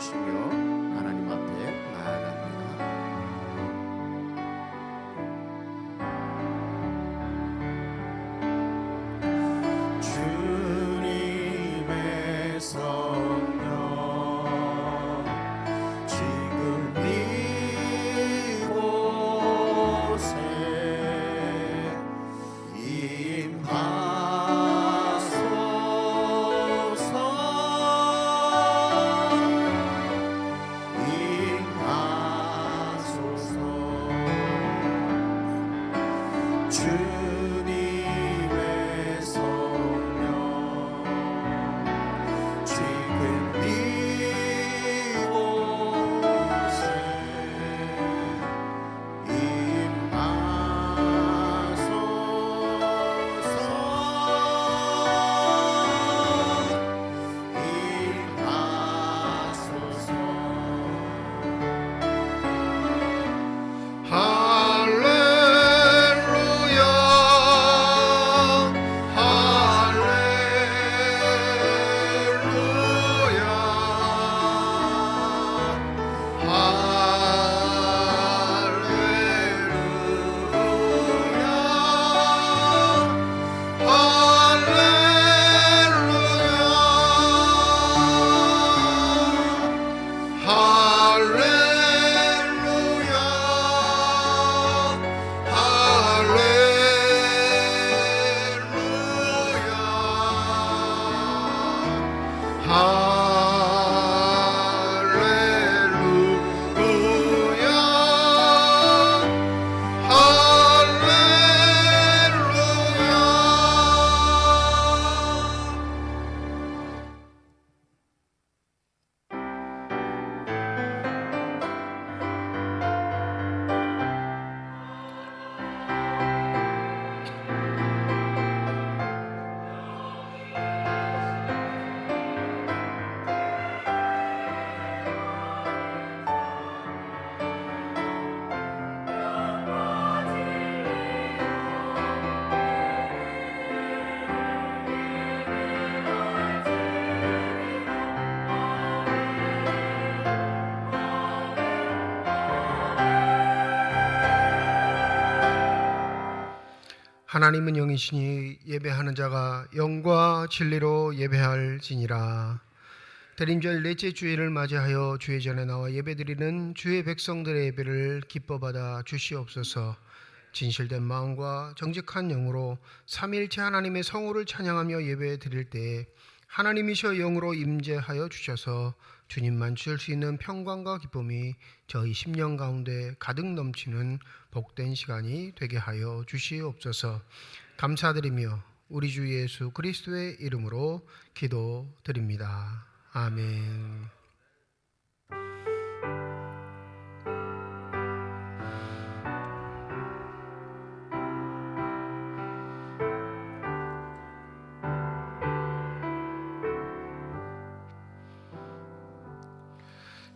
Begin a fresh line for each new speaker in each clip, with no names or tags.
부르시며 하나님 앞에 나아갑니다. 주님의 성령 지금 이곳에 주님의 성령 지금 이곳에
하나님은 영이시니 예배하는 자가 영과 진리로 예배할지니라. 대림절 넷째 주일을 맞이하여 주의 전에 나와 예배드리는 주의 백성들의 예배를 기뻐 받아 주시옵소서. 진실된 마음과 정직한 영으로 삼위일체 하나님의 성호를 찬양하며 예배드릴 때에 하나님이셔 영으로 임재하여 주셔서 주님만 주실 수 있는 평강과 기쁨이 저희 심령 가운데 가득 넘치는 복된 시간이 되게 하여 주시옵소서. 감사드리며 우리 주 예수 그리스도의 이름으로 기도드립니다. 아멘.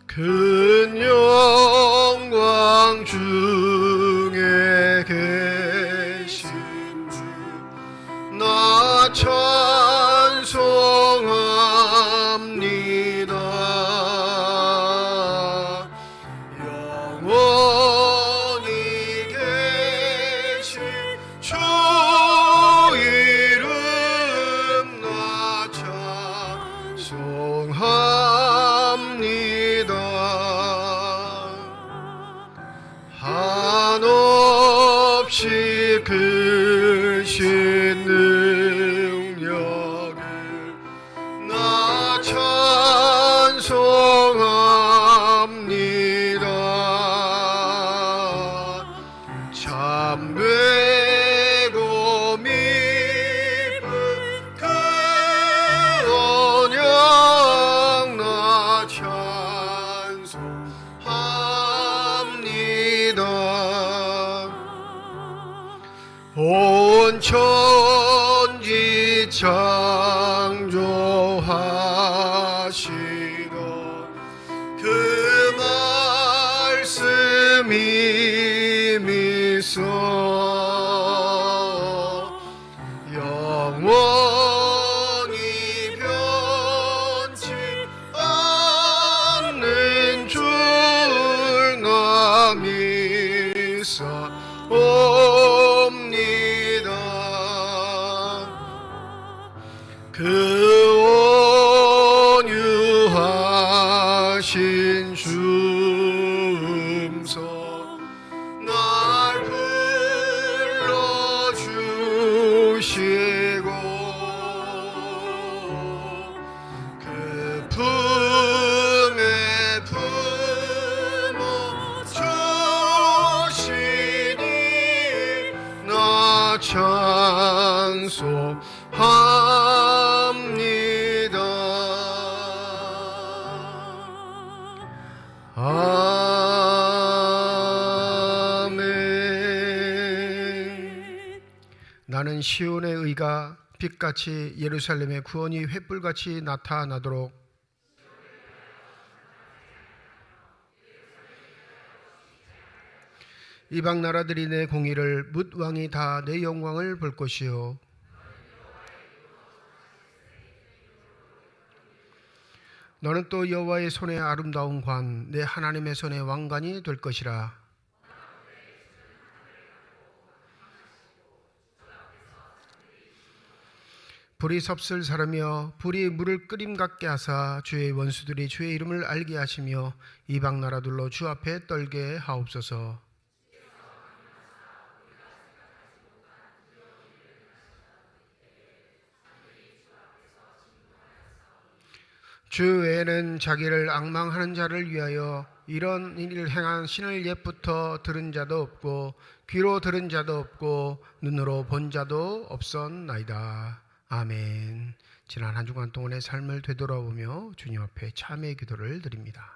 큰 영광 중에 계신 주 나 찬송합니다. 영원히 계신 주 이름 나 찬송합니다. 한없이 크신 능력을 나 찬송합니다. 참되고 미쁜 그 언약 나 찬송합니다. 온 천지 창조하시던 그 말씀이 미소 영원히 변치 않네. 하신 주음성 날 불러주시고 그 품에 품어주시니 나 찬송합니다. 아멘. 나는 시온의 의가 빛같이 예루살렘의 구원이 횃불같이 나타나도록 이방 나라들이 내 공의를 뭇 왕이 다 내 영광을 볼 것이요 너는 또 여호와의 손에 아름다운 관 내 하나님의 손에 왕관이 될 것이라. 불이 섭슬사르며 불이 물을 끓임 같게 하사 주의 원수들이 주의 이름을 알게 하시며 이방 나라들로 주 앞에 떨게 하옵소서. 주 외에는 자기를 앙망하는 자를 위하여 이런 일을 행한 신을 옛부터 들은 자도 없고 귀로 들은 자도 없고 눈으로 본 자도 없었나이다. 아멘. 지난 한 주간 동안의 삶을 되돌아보며 주님 앞에 참회의 기도를 드립니다.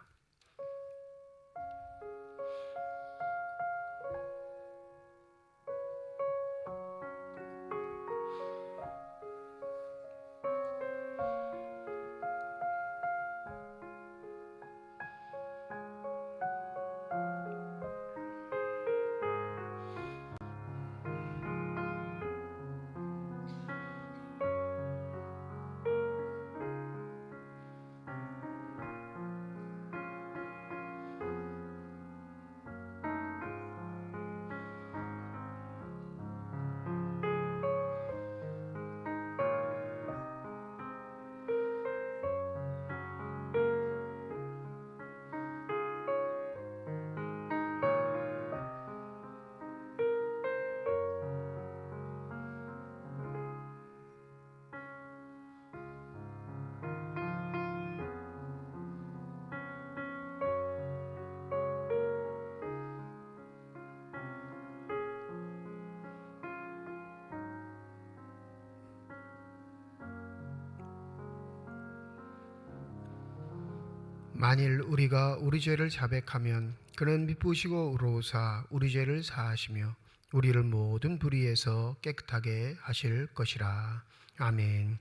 만일 우리가 우리 죄를 자백하면 그는 미쁘시고 의로우사 우리 죄를 사하시며 우리를 모든 불의에서 깨끗하게 하실 것이라. 아멘.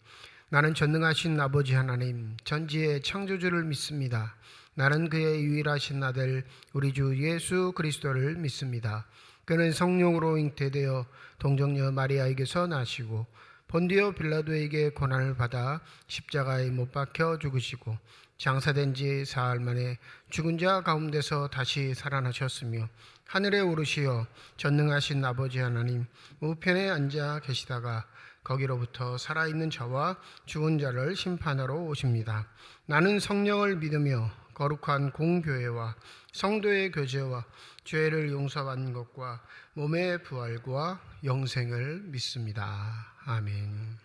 나는 전능하신 아버지 하나님 전지의 창조주를 믿습니다. 나는 그의 유일하신 아들 우리 주 예수 그리스도를 믿습니다. 그는 성령으로 잉태되어 동정녀 마리아에게서 나시고 본디오 빌라도에게 고난을 받아 십자가에 못 박혀 죽으시고 장사된 지 사흘 만에 죽은 자 가운데서 다시 살아나셨으며 하늘에 오르시어 전능하신 아버지 하나님 우편에 앉아 계시다가 거기로부터 살아있는 자와 죽은 자를 심판하러 오십니다. 나는 성령을 믿으며 거룩한 공교회와 성도의 교제와 죄를 용서받는 것과 몸의 부활과 영생을 믿습니다. 아멘.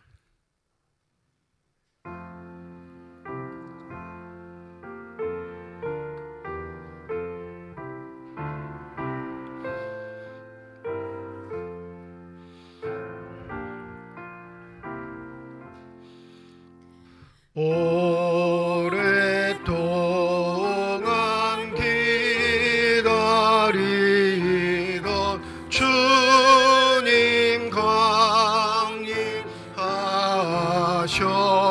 오랫동안 기다리던 주님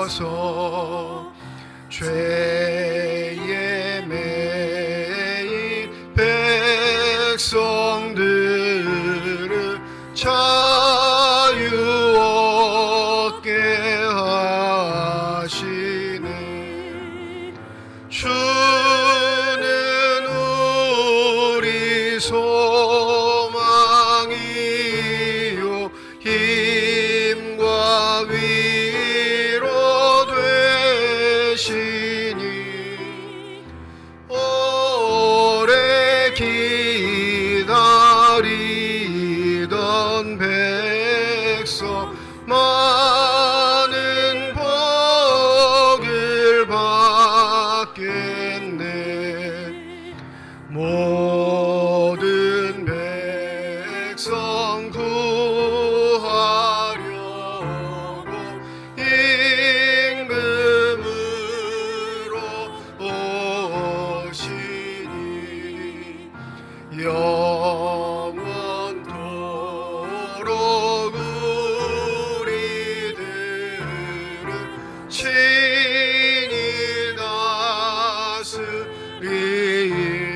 강림하셔서 죄에 매인 백성들을 자유 얻게 하시네. 주는 우리 소망이요 힘과 위로 되시니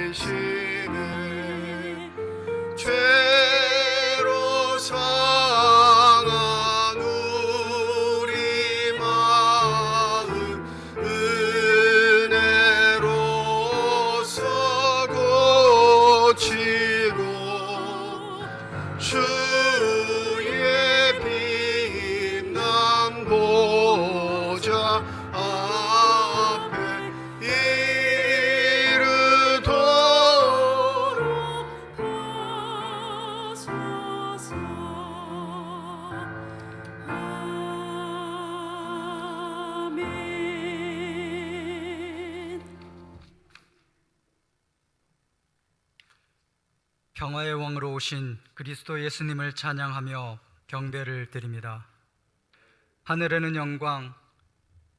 다스리시네 죄로 상한 우리 마음 은혜로서 고치고 주의 빛난 보좌 앞에 이르도록
하소서. 아멘.
평화의 왕으로 오신 그리스도 예수님을 찬양하며 경배를 드립니다. 하늘에는 영광,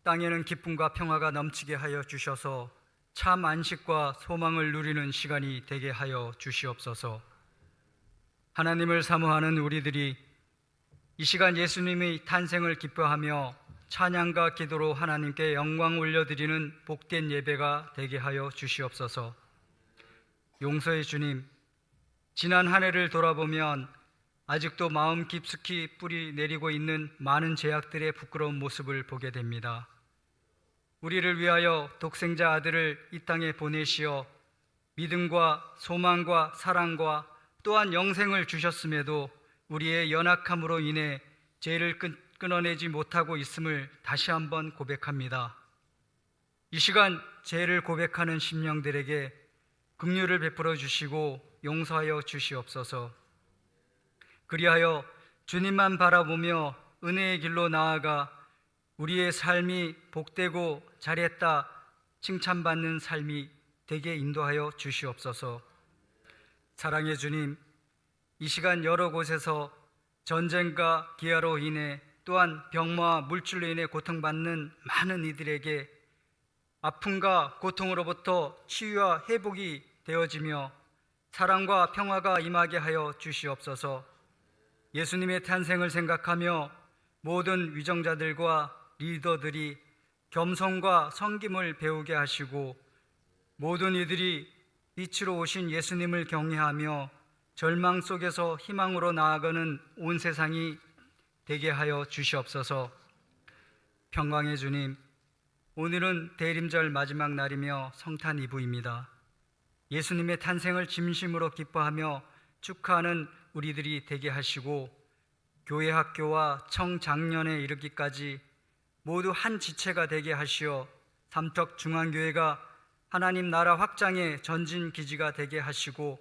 땅에는 기쁨과 평화가 넘치게 하여 주셔서 참 안식과 소망을 누리는 시간이 되게 하여 주시옵소서. 하나님을 사모하는 우리들이 이 시간 예수님의 탄생을 기뻐하며 찬양과 기도로 하나님께 영광 올려드리는 복된 예배가 되게 하여 주시옵소서. 용서의 주님, 지난 한 해를 돌아보면 아직도 마음 깊숙이 뿌리 내리고 있는 많은 죄악들의 부끄러운 모습을 보게 됩니다. 우리를 위하여 독생자 아들을 이 땅에 보내시어 믿음과 소망과 사랑과 또한 영생을 주셨음에도 우리의 연약함으로 인해 죄를 끊어내지 못하고 있음을 다시 한번 고백합니다. 이 시간 죄를 고백하는 심령들에게 긍휼을 베풀어 주시고 용서하여 주시옵소서. 그리하여 주님만 바라보며 은혜의 길로 나아가 우리의 삶이 복되고 잘했다 칭찬받는 삶이 되게 인도하여 주시옵소서. 사랑의 주님, 이 시간 여러 곳에서 전쟁과 기아로 인해 또한 병마와 물질로 인해 고통받는 많은 이들에게 아픔과 고통으로부터 치유와 회복이 되어지며 사랑과 평화가 임하게 하여 주시옵소서. 예수님의 탄생을 생각하며 모든 위정자들과 리더들이 겸손과 섬김을 배우게 하시고 모든 이들이 빛으로 오신 예수님을 경외하며 절망 속에서 희망으로 나아가는 온 세상이 되게 하여 주시옵소서. 평강의 주님, 오늘은 대림절 마지막 날이며 성탄 이브입니다. 예수님의 탄생을 진심으로 기뻐하며 축하하는 우리들이 되게 하시고 교회 학교와 청장년에 이르기까지 모두 한 지체가 되게 하시어 삼척중앙교회가 하나님 나라 확장의 전진 기지가 되게 하시고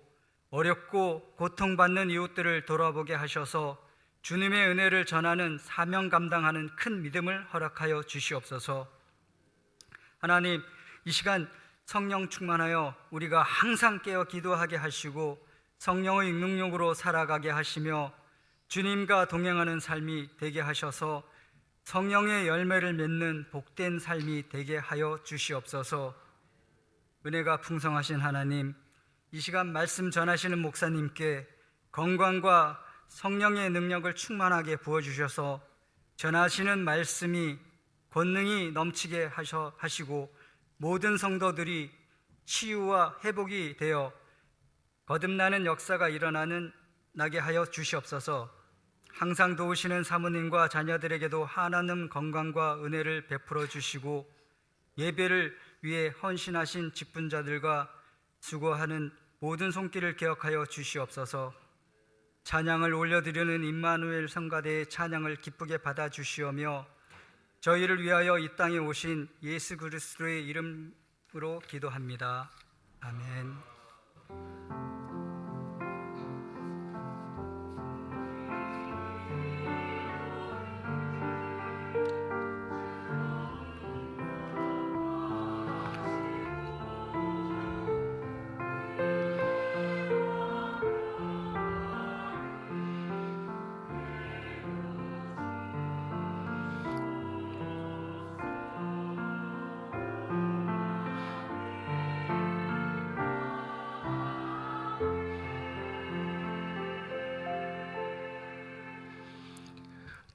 어렵고 고통받는 이웃들을 돌아보게 하셔서 주님의 은혜를 전하는 사명 감당하는 큰 믿음을 허락하여 주시옵소서. 하나님, 이 시간 성령 충만하여 우리가 항상 깨어 기도하게 하시고 성령의 능력으로 살아가게 하시며 주님과 동행하는 삶이 되게 하셔서 성령의 열매를 맺는 복된 삶이 되게 하여 주시옵소서. 은혜가 풍성하신 하나님, 이 시간 말씀 전하시는 목사님께 건강과 성령의 능력을 충만하게 부어주셔서 전하시는 말씀이 권능이 넘치게 하시고 모든 성도들이 치유와 회복이 되어 거듭나는 역사가 나게 하여 주시옵소서. 항상 도우시는 사모님과 자녀들에게도 한없는 건강과 은혜를 베풀어 주시고 예배를 위해 헌신하신 직분자들과 수고하는 모든 손길을 기억하여 주시옵소서. 찬양을 올려드리는 임마누엘 성가대의 찬양을 기쁘게 받아주시오며 저희를 위하여 이 땅에 오신 예수 그리스도의 이름으로 기도합니다. 아멘.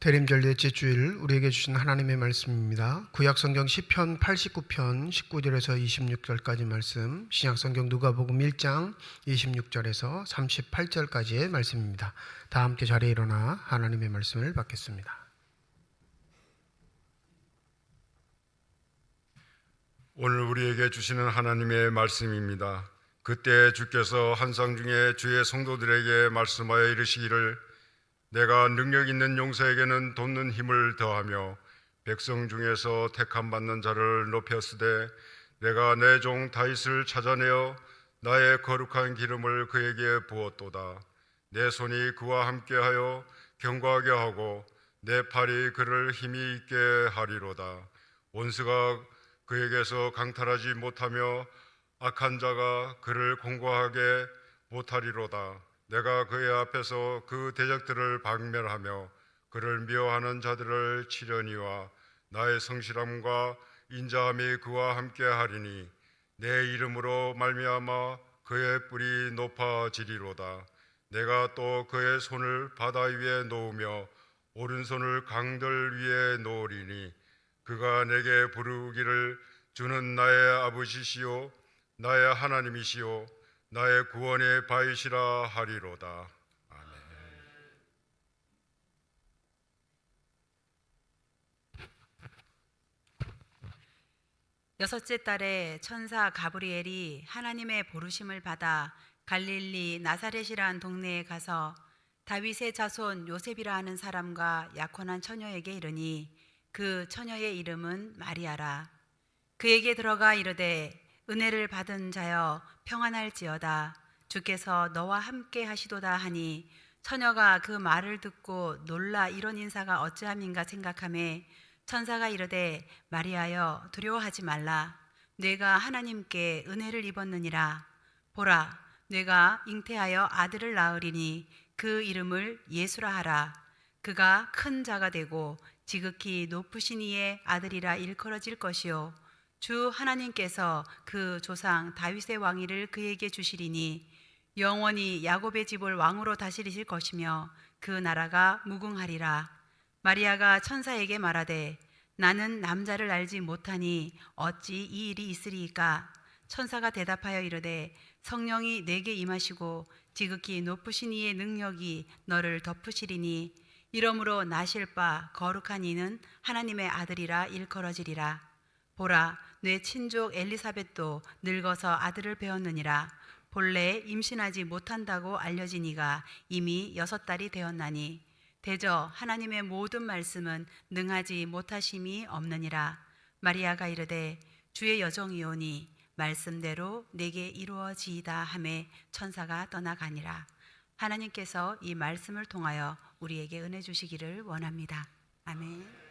대림절 넷째 주일 우리에게 주신 하나님의 말씀입니다. 구약성경 시편 89편 19절에서 26절까지 말씀, 신약성경 누가복음 1장 26절에서 38절까지의 말씀입니다. 다 함께 자리에 일어나 하나님의 말씀을 받겠습니다.
오늘 우리에게 주시는 하나님의 말씀입니다. 그때 주께서 한상 중에 주의 성도들에게 말씀하여 이르시기를 내가 능력 있는 용사에게는 돋는 힘을 더하며 백성 중에서 택함 받는 자를 높였으되 내가 내 종 다윗을 찾아내어 나의 거룩한 기름을 그에게 부었도다. 내 손이 그와 함께하여 견고하게 하고 내 팔이 그를 힘이 있게 하리로다. 원수가 그에게서 강탈하지 못하며 악한 자가 그를 공고하게 못하리로다. 내가 그의 앞에서 그 대적들을 박멸하며 그를 미워하는 자들을 치려니와 나의 성실함과 인자함이 그와 함께하리니 내 이름으로 말미암아 그의 뿔이 높아지리로다. 내가 또 그의 손을 바다 위에 놓으며 오른손을 강들 위에 놓으리니 그가 내게 부르기를 주는 나의 아버지시요 나의 하나님이시요 나의 구원의 바위시라 하리로다. 아멘.
여섯째 달에 천사 가브리엘이 하나님의 부르심을 받아 갈릴리 나사렛이란 동네에 가서 다윗의 자손 요셉이라 하는 사람과 약혼한 처녀에게 이르니 그 처녀의 이름은 마리아라. 그에게 들어가 이르되 은혜를 받은 자여 평안할지어다. 주께서 너와 함께 하시도다 하니 처녀가 그 말을 듣고 놀라 이런 인사가 어찌함인가 생각하매 천사가 이르되 마리아여 두려워하지 말라. 내가 하나님께 은혜를 입었느니라. 보라 내가 잉태하여 아들을 낳으리니 그 이름을 예수라 하라. 그가 큰 자가 되고 지극히 높으신 이의 아들이라 일컬어질 것이요 주 하나님께서 그 조상 다윗의 왕위를 그에게 주시리니 영원히 야곱의 집을 왕으로 다스리실 것이며 그 나라가 무궁하리라. 마리아가 천사에게 말하되 나는 남자를 알지 못하니 어찌 이 일이 있으리이까. 천사가 대답하여 이르되 성령이 내게 임하시고 지극히 높으신 이의 능력이 너를 덮으시리니 이러므로 나실 바 거룩한 이는 하나님의 아들이라 일컬어지리라. 보라 내 친족 엘리사벳도 늙어서 아들을 배었느니라. 본래 임신하지 못한다고 알려진 이가 이미 6달이 되었나니 대저 하나님의 모든 말씀은 능하지 못하심이 없느니라. 마리아가 이르되 주의 여종이오니 말씀대로 내게 이루어지이다 하매 천사가 떠나가니라. 하나님께서 이 말씀을 통하여 우리에게 은혜 주시기를 원합니다. 아멘.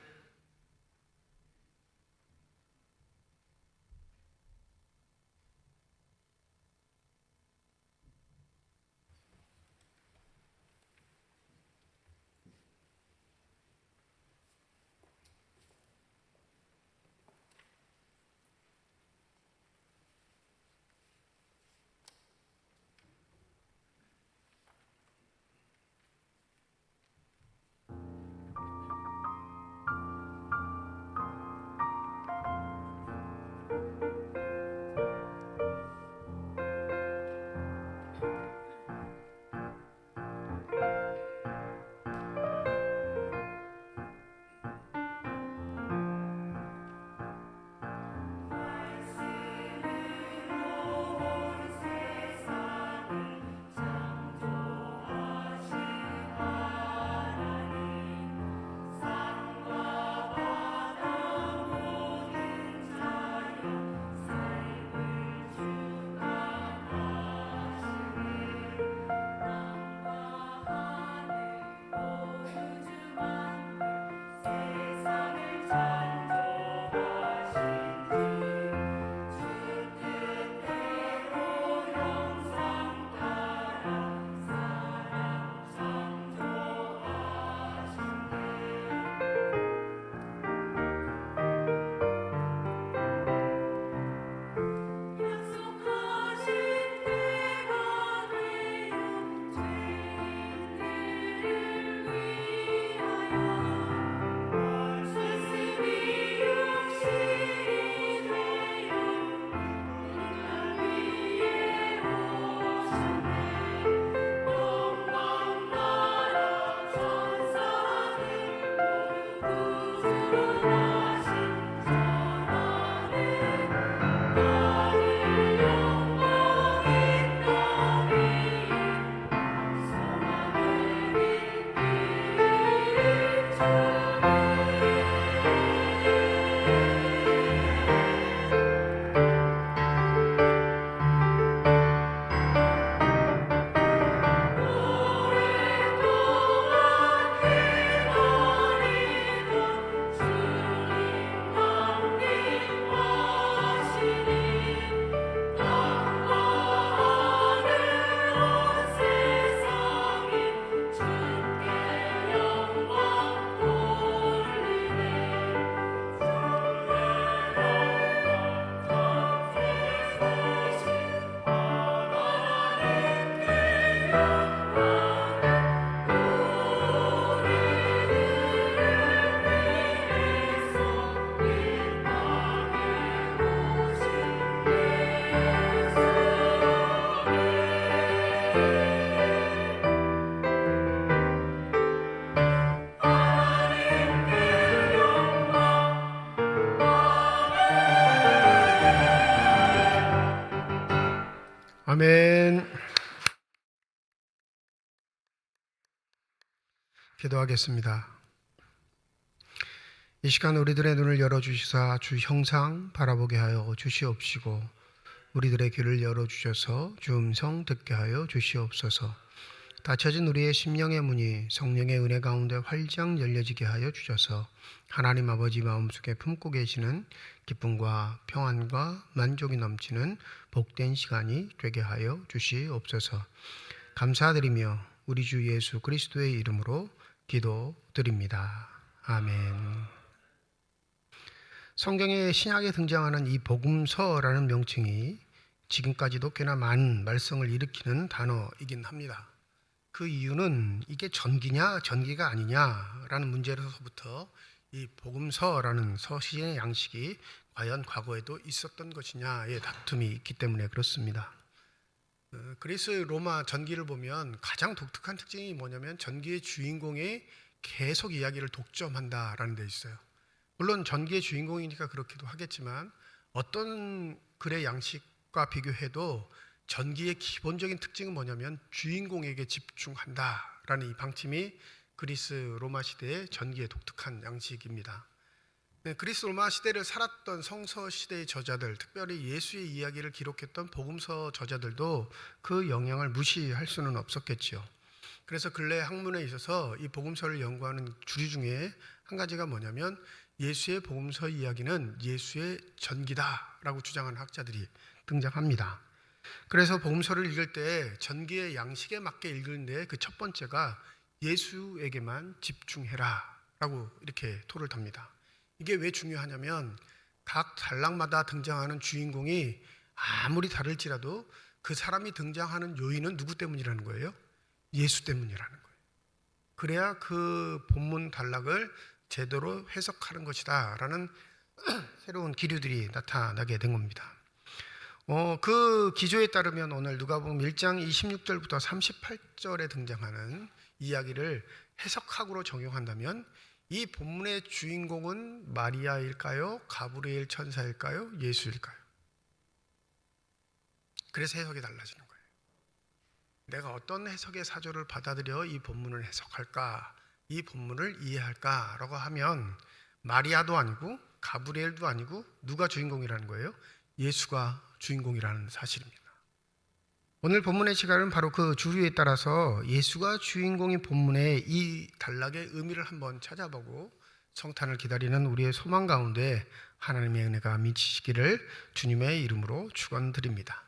아멘. 기도하겠습니다. 이 시간 우리들의 눈을 열어주시사 주 형상 바라보게 하여 주시옵시고 우리들의 귀를 열어주셔서 주 음성 듣게 하여 주시옵소서. 닫혀진 우리의 심령의 문이 성령의 은혜 가운데 활짝 열려지게 하여 주셔서 하나님 아버지 마음속에 품고 계시는 기쁨과 평안과 만족이 넘치는 복된 시간이 되게 하여 주시옵소서. 감사드리며 우리 주 예수 그리스도의 이름으로 기도드립니다. 아멘. 성경의 신약에 등장하는 이 복음서라는 명칭이 지금까지도 꽤나 많은 말썽을 일으키는 단어이긴 합니다. 그 이유는 이게 전기냐 전기가 아니냐라는 문제로서부터 이 복음서라는 서신의 양식이 과연 과거에도 있었던 것이냐의 다툼이 있기 때문에 그렇습니다. 그리스 로마 전기를 보면 가장 독특한 특징이 뭐냐면 전기의 주인공이 계속 이야기를 독점한다라는 데 있어요. 물론 전기의 주인공이니까 그렇기도 하겠지만 어떤 글의 양식과 비교해도 전기의 기본적인 특징은 뭐냐면 주인공에게 집중한다라는 이 방침이 그리스 로마 시대의 전기의 독특한 양식입니다. 그리스 로마 시대를 살았던 성서 시대의 저자들, 특별히 예수의 이야기를 기록했던 복음서 저자들도 그 영향을 무시할 수는 없었겠지요. 그래서 근래 학문에 있어서 이 복음서를 연구하는 주류 중에 한 가지가 뭐냐면 예수의 복음서 이야기는 예수의 전기다라고 주장하는 학자들이 등장합니다. 그래서 복음서를 읽을 때 전기의 양식에 맞게 읽는데 그 첫 번째가 예수에게만 집중해라 라고 이렇게 토를 답니다. 이게 왜 중요하냐면 각 단락마다 등장하는 주인공이 아무리 다를지라도 그 사람이 등장하는 요인은 누구 때문이라는 거예요? 예수 때문이라는 거예요. 그래야 그 본문 단락을 제대로 해석하는 것이다 라는 새로운 기류들이 나타나게 된 겁니다. 그 기조에 따르면 오늘 누가복음 1장 26절부터 38절에 등장하는 이야기를 해석학으로 적용한다면 이 본문의 주인공은 마리아일까요? 가브리엘 천사일까요? 예수일까요? 그래서 해석이 달라지는 거예요. 내가 어떤 해석의 사조를 받아들여 이 본문을 해석할까? 이 본문을 이해할까라고 하면 마리아도 아니고 가브리엘도 아니고 누가 주인공이라는 거예요? 예수가 주인공이라는 사실입니다. 오늘 본문의 시간은 바로 그 주류에 따라서 예수가 주인공인 본문의 이 단락의 의미를 한번 찾아보고 성탄을 기다리는 우리의 소망 가운데 하나님의 은혜가 미치시기를 주님의 이름으로 축원드립니다.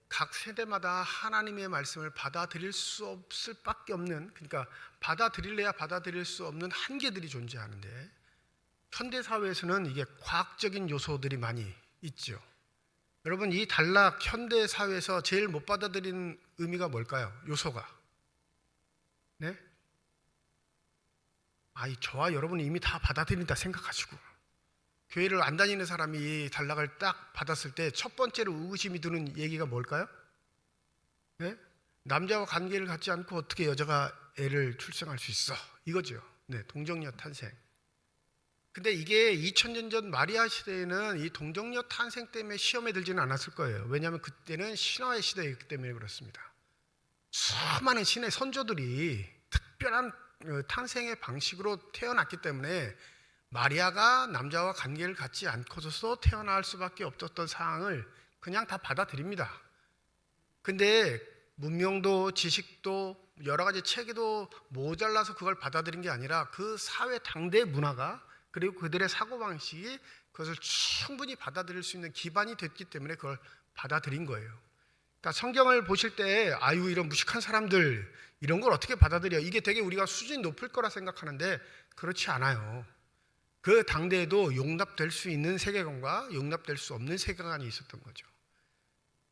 각 세대마다 하나님의 말씀을 받아들일 수 없을 밖에 없는, 그러니까 받아들일래야 받아들일 수 없는 한계들이 존재하는데 현대 사회에서는 이게 과학적인 요소들이 많이 있죠. 여러분, 이 단락 현대 사회에서 제일 못 받아들이는 의미가 뭘까요? 요소가. 네? 저와 여러분이 이미 다 받아들인다 생각하시고 교회를 안 다니는 사람이 이 단락을 딱 받았을 때 첫 번째로 의구심이 드는 얘기가 뭘까요? 네? 남자와 관계를 갖지 않고 어떻게 여자가 애를 출생할 수 있어? 이거죠. 네, 동정녀 탄생. 근데 이게 2000년 전 마리아 시대에는 이 동정녀 탄생 때문에 시험에 들지는 않았을 거예요. 왜냐하면 그때는 신화의 시대이기 때문에 그렇습니다. 수많은 신의 선조들이 특별한 탄생의 방식으로 태어났기 때문에 마리아가 남자와 관계를 갖지 않고서도 태어날 수밖에 없었던 상황을 그냥 다 받아들입니다. 근데 문명도 지식도 여러 가지 체계도 모자라서 그걸 받아들인 게 아니라 그 사회 당대의 문화가 그리고 그들의 사고방식이 그것을 충분히 받아들일 수 있는 기반이 됐기 때문에 그걸 받아들인 거예요. 그러니까 성경을 보실 때 이런 무식한 사람들 이런 걸 어떻게 받아들여? 이게 되게 우리가 수준이 높을 거라 생각하는데 그렇지 않아요. 그 당대에도 용납될 수 있는 세계관과 용납될 수 없는 세계관이 있었던 거죠.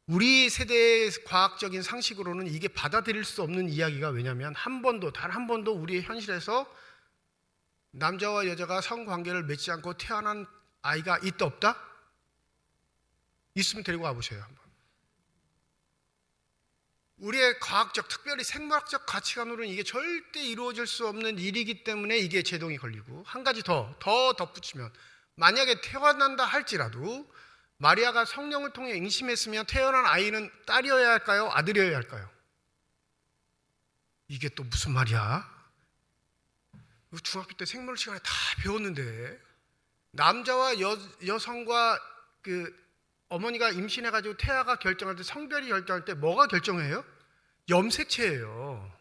우리 세대의 과학적인 상식으로는 이게 받아들일 수 없는 이야기가 왜냐하면 단 한 번도 우리의 현실에서 남자와 여자가 성관계를 맺지 않고 태어난 아이가 있다 없다? 있으면 데리고 와보세요 한번. 우리의 과학적, 특별히 생물학적 가치관으로는 이게 절대 이루어질 수 없는 일이기 때문에 이게 제동이 걸리고 한 가지 더 덧붙이면 만약에 태어난다 할지라도 마리아가 성령을 통해 임신했으면 태어난 아이는 딸이어야 할까요? 아들이어야 할까요? 이게 또 무슨 말이야? 중학교 때 생물 시간에 다 배웠는데, 남자와 여성과 어머니가 임신해가지고 태아가 결정할 때, 성별이 결정할 때 뭐가 결정해요? 염색체예요.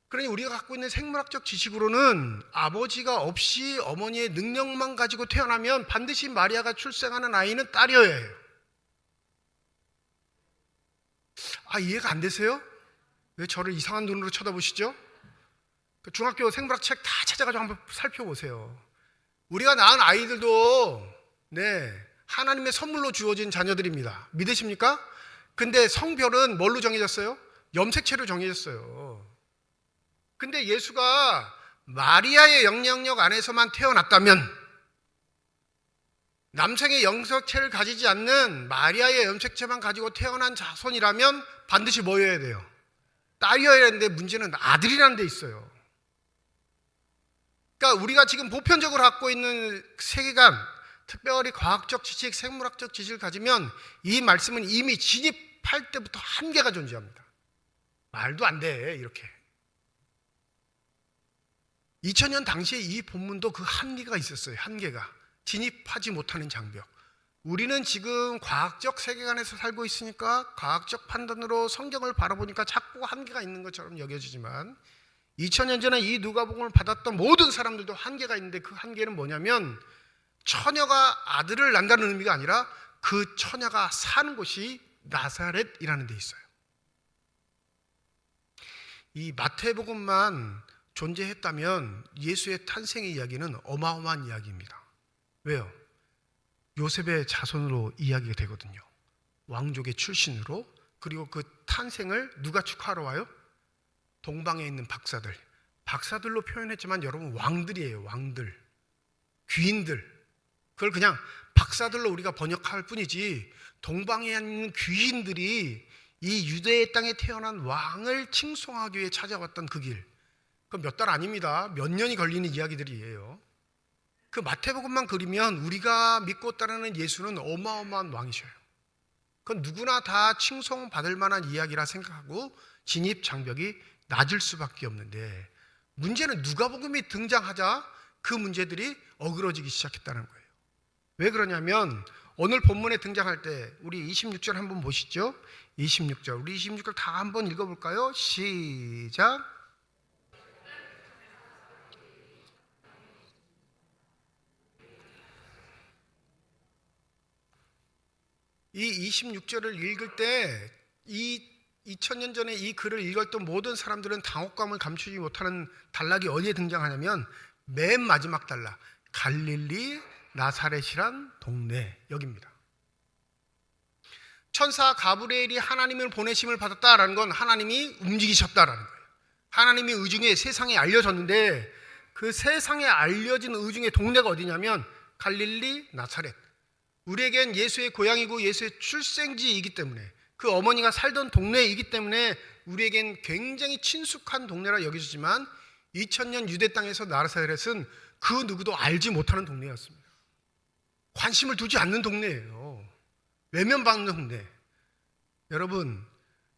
그러니 우리가 갖고 있는 생물학적 지식으로는 아버지가 없이 어머니의 능력만 가지고 태어나면 반드시 마리아가 출생하는 아이는 딸이어야 해요. 이해가 안 되세요? 왜 저를 이상한 눈으로 쳐다보시죠? 중학교 생물학 책 다 찾아가지고 한번 살펴보세요. 우리가 낳은 아이들도 하나님의 선물로 주어진 자녀들입니다. 믿으십니까? 근데 성별은 뭘로 정해졌어요? 염색체로 정해졌어요. 근데 예수가 마리아의 영향력 안에서만 태어났다면, 남성의 염색체를 가지지 않는 마리아의 염색체만 가지고 태어난 자손이라면 반드시 뭐여야 돼요? 딸이어야 하는데 문제는 아들이라는 데 있어요. 그러니까 우리가 지금 보편적으로 갖고 있는 세계관, 특별히 과학적 지식, 생물학적 지식을 가지면 이 말씀은 이미 진입할 때부터 한계가 존재합니다. 말도 안 돼, 이렇게. 2000년 당시에 이 본문도 그 한계가 있었어요. 한계가. 진입하지 못하는 장벽. 우리는 지금 과학적 세계관에서 살고 있으니까 과학적 판단으로 성경을 바라보니까 자꾸 한계가 있는 것처럼 여겨지지만, 2000년 전에 이 누가복음을 받았던 모든 사람들도 한계가 있는데, 그 한계는 뭐냐면 처녀가 아들을 낳는다는 의미가 아니라 그 처녀가 사는 곳이 나사렛이라는 데 있어요. 이 마태복음만 존재했다면 예수의 탄생의 이야기는 어마어마한 이야기입니다. 왜요? 요셉의 자손으로 이야기가 되거든요. 왕족의 출신으로. 그리고 그 탄생을 누가 축하하러 와요? 동방에 있는 박사들. 박사들로 표현했지만 여러분 왕들이에요. 왕들, 귀인들. 그걸 그냥 박사들로 우리가 번역할 뿐이지, 동방에 있는 귀인들이 이 유대의 땅에 태어난 왕을 칭송하기 위해 찾아왔던 그 길, 그건 몇 달 아닙니다. 몇 년이 걸리는 이야기들이에요. 그 마태복음만 그리면 우리가 믿고 따르는 예수는 어마어마한 왕이셔요. 그건 누구나 다 칭송받을 만한 이야기라 생각하고 진입 장벽이 낮을 수밖에 없는데, 문제는 누가복음이 등장하자 그 문제들이 어그러지기 시작했다는 거예요. 왜 그러냐면 오늘 본문에 등장할 때 우리 26절 한번 보시죠. 26절, 우리 26절 다 한번 읽어볼까요? 시작. 이 26절을 읽을 때 이 2000년 전에 이 글을 읽었던 모든 사람들은 당혹감을 감추지 못하는 단락이 어디에 등장하냐면 맨 마지막 단락, 갈릴리 나사렛이란 동네, 여기입니다. 천사 가브리엘이 하나님을 보내심을 받았다라는 건 하나님이 움직이셨다라는 거예요. 하나님이 의중에 세상에 알려졌는데, 그 세상에 알려진 의중의 동네가 어디냐면 갈릴리 나사렛. 우리에겐 예수의 고향이고 예수의 출생지이기 때문에, 그 어머니가 살던 동네이기 때문에 우리에겐 굉장히 친숙한 동네라 여겨지지만 2000년 유대 땅에서 나사렛은 그 누구도 알지 못하는 동네였습니다. 관심을 두지 않는 동네예요. 외면받는 동네. 여러분,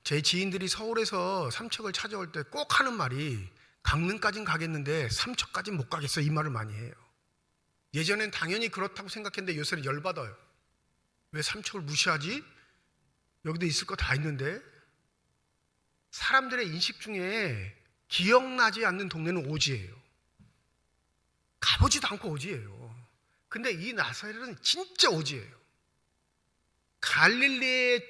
제 지인들이 서울에서 삼척을 찾아올 때 꼭 하는 말이 강릉까진 가겠는데 삼척까진 못 가겠어, 이 말을 많이 해요. 예전엔 당연히 그렇다고 생각했는데 요새는 열받아요. 왜 삼척을 무시하지? 여기도 있을 거 다 있는데. 사람들의 인식 중에 기억나지 않는 동네는 오지예요. 가보지도 않고 오지예요. 근데 이 나사렛은 진짜 오지예요. 갈릴리의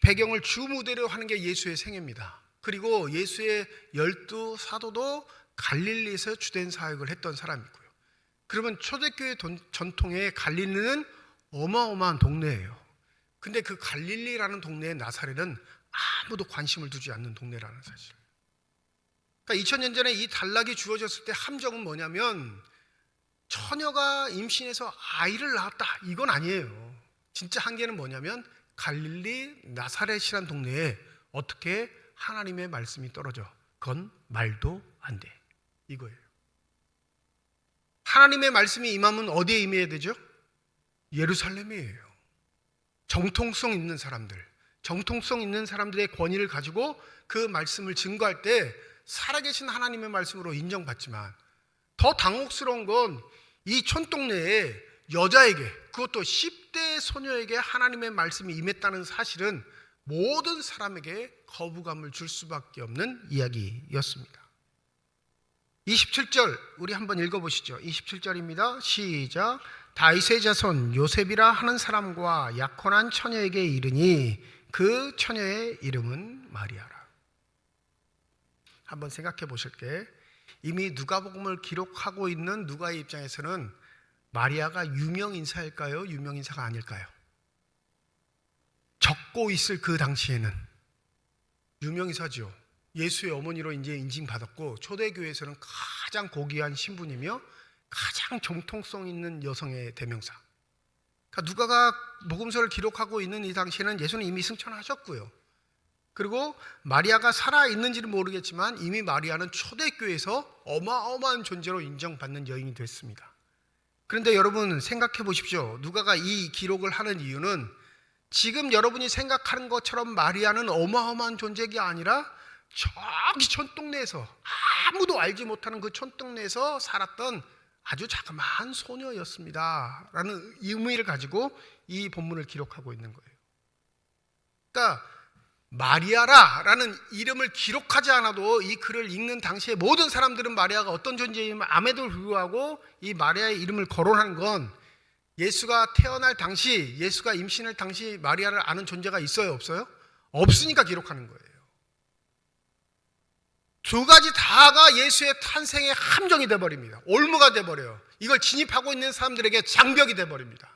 배경을 주무대로 하는 게 예수의 생애입니다. 그리고 예수의 12 사도도 갈릴리에서 주된 사역을 했던 사람이고요. 그러면 초대교회 전통의 갈릴리는 어마어마한 동네예요. 근데 그 갈릴리라는 동네의 나사렛은 아무도 관심을 두지 않는 동네라는 사실. 그러니까 2000년 전에 이 단락이 주어졌을 때 함정은 뭐냐면 처녀가 임신해서 아이를 낳았다, 이건 아니에요. 진짜 한계는 뭐냐면 갈릴리 나사렛이라는 동네에 어떻게 하나님의 말씀이 떨어져. 그건 말도 안 돼, 이거예요. 하나님의 말씀이 임하면 어디에 임해야 되죠? 예루살렘이에요. 정통성 있는 사람들, 정통성 있는 사람들의 권위를 가지고 그 말씀을 증거할 때 살아계신 하나님의 말씀으로 인정받지만, 더 당혹스러운 건 이 촌동네에 여자에게, 그것도 10대 소녀에게 하나님의 말씀이 임했다는 사실은 모든 사람에게 거부감을 줄 수밖에 없는 이야기였습니다. 27절 우리 한번 읽어보시죠. 27절입니다. 시작. 다윗의 자손 요셉이라 하는 사람과 약혼한 처녀에게 이르니 그 처녀의 이름은 마리아라. 한번 생각해 보실 게, 이미 누가복음을 기록하고 있는 누가의 입장에서는 마리아가 유명인사일까요? 유명인사가 아닐까요? 적고 있을 그 당시에는 유명인사죠. 예수의 어머니로 이제 인증받았고 초대교회에서는 가장 고귀한 신분이며 가장 정통성 있는 여성의 대명사. 그러니까 누가가 복음서를 기록하고 있는 이 당시에는 예수는 이미 승천하셨고요. 그리고 마리아가 살아있는지는 모르겠지만 이미 마리아는 초대교회에서 어마어마한 존재로 인정받는 여인이 됐습니다. 그런데 여러분 생각해 보십시오. 누가가 이 기록을 하는 이유는 지금 여러분이 생각하는 것처럼 마리아는 어마어마한 존재가 아니라 저기 촌동네에서, 아무도 알지 못하는 그 촌동네에서 살았던 아주 자그마한 소녀였습니다 라는 의미를 가지고 이 본문을 기록하고 있는 거예요. 그러니까 마리아라는 이름을 기록하지 않아도 이 글을 읽는 당시에 모든 사람들은 마리아가 어떤 존재임을 암에도 불구하고 이 마리아의 이름을 거론하는 건 예수가 태어날 당시, 예수가 임신할 당시 마리아를 아는 존재가 있어요, 없어요? 없으니까 기록하는 거예요. 두 가지 다가 예수의 탄생의 함정이 돼버립니다. 올무가 돼버려요. 이걸 진입하고 있는 사람들에게 장벽이 돼버립니다.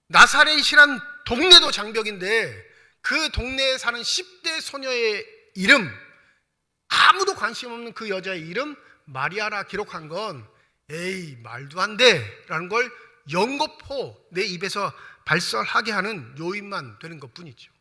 나사렛이란 동네도 장벽인데 그 동네에 사는 10대 소녀의 이름, 아무도 관심 없는 그 여자의 이름 마리아라 기록한 건 에이 말도 안 돼 라는 걸 연거푸 내 입에서 발설하게 하는 요인만 되는 것뿐이죠.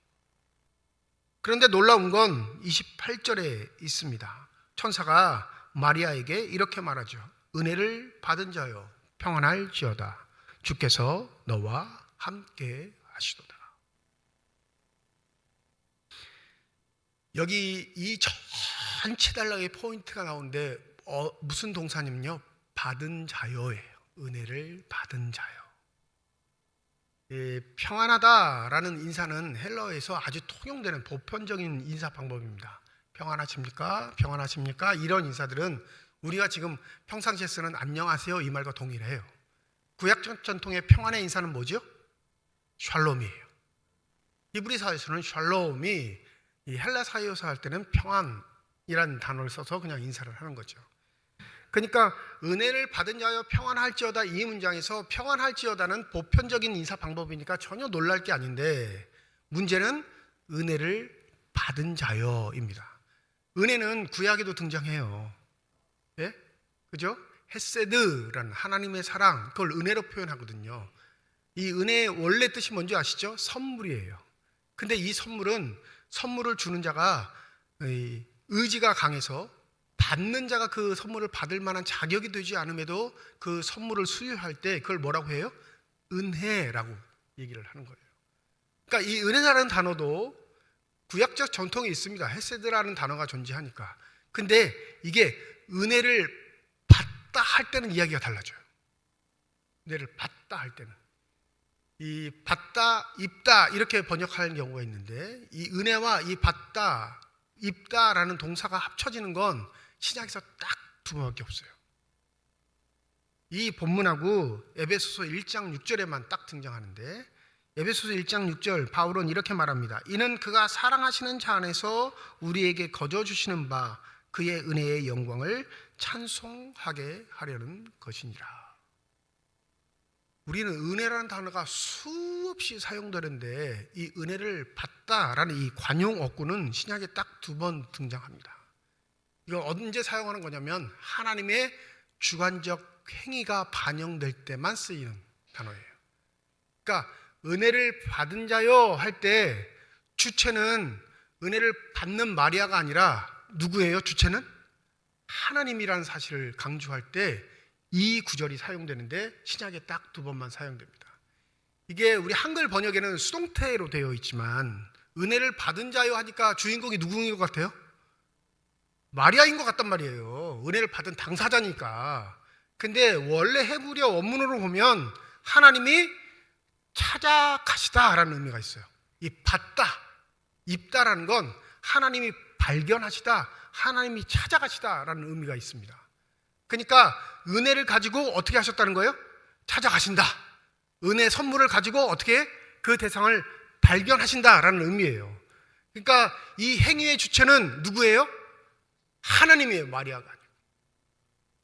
그런데 놀라운 건 28절에 있습니다. 천사가 마리아에게 이렇게 말하죠. 은혜를 받은 자여 평안할지어다. 주께서 너와 함께 하시도다. 여기 이 전체 단락의 포인트가 나오는데 무슨 동사냐면요, 받은 자여예요. 은혜를 받은 자여. 평안하다라는 인사는 헬라어에서 아주 통용되는 보편적인 인사 방법입니다. 평안하십니까? 평안하십니까? 이런 인사들은 우리가 지금 평상시에 쓰는 안녕하세요 이 말과 동일해요. 구약 전통의 평안의 인사는 뭐죠? 샬롬이에요. 히브리 사회에서는 샬롬이 이 헬라 사회에서 할 때는 평안이라는 단어를 써서 그냥 인사를 하는 거죠. 그러니까 은혜를 받은 자여 평안할지어다, 이 문장에서 평안할지어다는 보편적인 인사 방법이니까 전혀 놀랄 게 아닌데, 문제는 은혜를 받은 자여입니다. 은혜는 구약에도 등장해요. 예? 그죠? 헤세드라는 하나님의 사랑, 그걸 은혜로 표현하거든요. 이 은혜의 원래 뜻이 뭔지 아시죠? 선물이에요. 근데 이 선물을 주는 자가 의지가 강해서 받는 자가 그 선물을 받을 만한 자격이 되지 않음에도 그 선물을 수여할 때 그걸 뭐라고 해요? 은혜라고 얘기를 하는 거예요. 그러니까 이 은혜라는 단어도 구약적 전통이 있습니다. 헤세드라는 단어가 존재하니까. 근데 이게 은혜를 받다 할 때는 이야기가 달라져요. 은혜를 받다 할 때는. 이 받다, 입다 이렇게 번역하는 경우가 있는데, 이 은혜와 이 받다, 입다라는 동사가 합쳐지는 건 신약에서 딱 두 번밖에 없어요. 이 본문하고 에베소서 1장 6절에만 딱 등장하는데, 에베소서 1장 6절 바울은 이렇게 말합니다. 이는 그가 사랑하시는 자 안에서 우리에게 거저 주시는 바 그의 은혜의 영광을 찬송하게 하려는 것이니라. 우리는 은혜라는 단어가 수없이 사용되는데 이 은혜를 받다라는 이 관용 어구는 신약에 딱 두 번 등장합니다. 이거 언제 사용하는 거냐면 하나님의 주관적 행위가 반영될 때만 쓰이는 단어예요. 그러니까 은혜를 받은 자요 할 때 주체는 은혜를 받는 마리아가 아니라 누구예요? 주체는 하나님이라는 사실을 강조할 때 이 구절이 사용되는데 신약에 딱 두 번만 사용됩니다. 이게 우리 한글 번역에는 수동태로 되어 있지만 은혜를 받은 자요 하니까 주인공이 누구인 것 같아요? 마리아인 것 같단 말이에요. 은혜를 받은 당사자니까. 근데 원래 헤브리어 원문으로 보면 하나님이 찾아가시다라는 의미가 있어요. 이 받다, 입다라는 건 하나님이 발견하시다, 하나님이 찾아가시다라는 의미가 있습니다. 그러니까 은혜를 가지고 어떻게 하셨다는 거예요? 찾아가신다. 은혜 선물을 가지고 어떻게 그 대상을 발견하신다라는 의미예요. 그러니까 이 행위의 주체는 누구예요? 하나님이에요. 마리아가 아니고.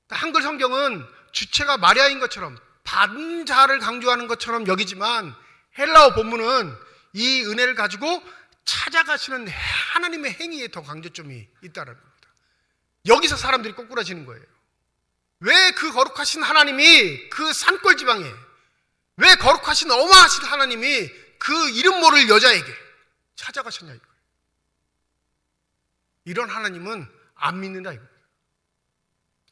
한글 성경은 주체가 마리아인 것처럼 받은 자를 강조하는 것처럼 여기지만 헬라어 본문은 이 은혜를 가지고 찾아가시는 하나님의 행위에 더 강조점이 있다는 겁니다. 여기서 사람들이 꼬꾸라지는 거예요. 왜 그 거룩하신 하나님이 그 산골 지방에, 왜 거룩하신 어마하신 하나님이 그 이름 모를 여자에게 찾아가셨냐 이거예요. 이런 하나님은 안 믿는다 이거예요.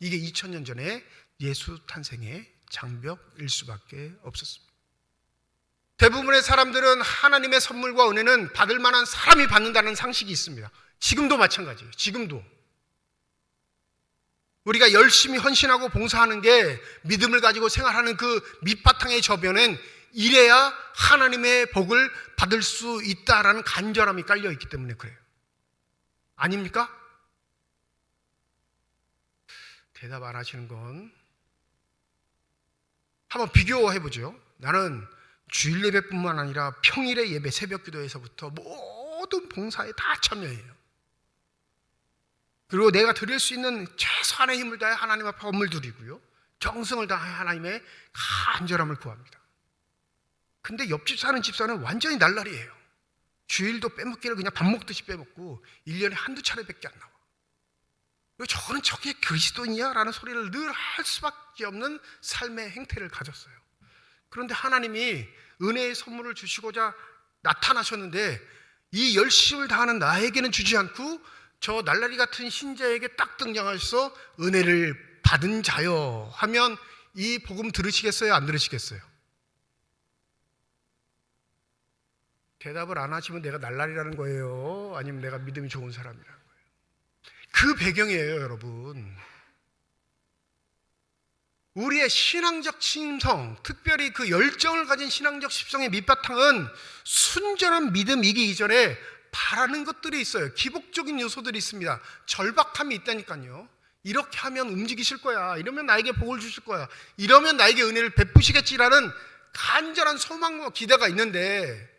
이게 2000년 전에 예수 탄생의 장벽일 수밖에 없었습니다. 대부분의 사람들은 하나님의 선물과 은혜는 받을 만한 사람이 받는다는 상식이 있습니다. 지금도 마찬가지예요. 지금도 우리가 열심히 헌신하고 봉사하는 게 믿음을 가지고 생활하는 그 밑바탕의 저변엔 이래야 하나님의 복을 받을 수 있다라는 간절함이 깔려 있기 때문에 그래요. 아닙니까? 대답 안 하시는 건 한번 비교해 보죠. 나는 주일 예배뿐만 아니라 평일의 예배, 새벽 기도에서부터 모든 봉사에 다 참여해요. 그리고 내가 드릴 수 있는 최소한의 힘을 다해 하나님 앞에 업을 드리고요, 정성을 다해 하나님의 간절함을 구합니다. 근데 옆집 사는 집사는 완전히 날라리예요. 주일도 빼먹기를 그냥 밥 먹듯이 빼먹고 1년에 한두 차례밖에 안 나와. 왜 저거는 저게 그리스도인이야? 라는 소리를 늘 할 수밖에 없는 삶의 행태를 가졌어요. 그런데 하나님이 은혜의 선물을 주시고자 나타나셨는데 이 열심을 다하는 나에게는 주지 않고 저 날라리 같은 신자에게 딱 등장하셔서 은혜를 받은 자여 하면 이 복음 들으시겠어요? 안 들으시겠어요? 대답을 안 하시면 내가 날라리라는 거예요? 아니면 내가 믿음이 좋은 사람이라는 거예요? 그 배경이에요, 여러분. 우리의 신앙적 심성, 특별히 그 열정을 가진 신앙적 심성의 밑바탕은 순전한 믿음이기 이전에 바라는 것들이 있어요. 기복적인 요소들이 있습니다. 절박함이 있다니까요. 이렇게 하면 움직이실 거야. 이러면 나에게 복을 주실 거야. 이러면 나에게 은혜를 베푸시겠지라는 간절한 소망과 기대가 있는데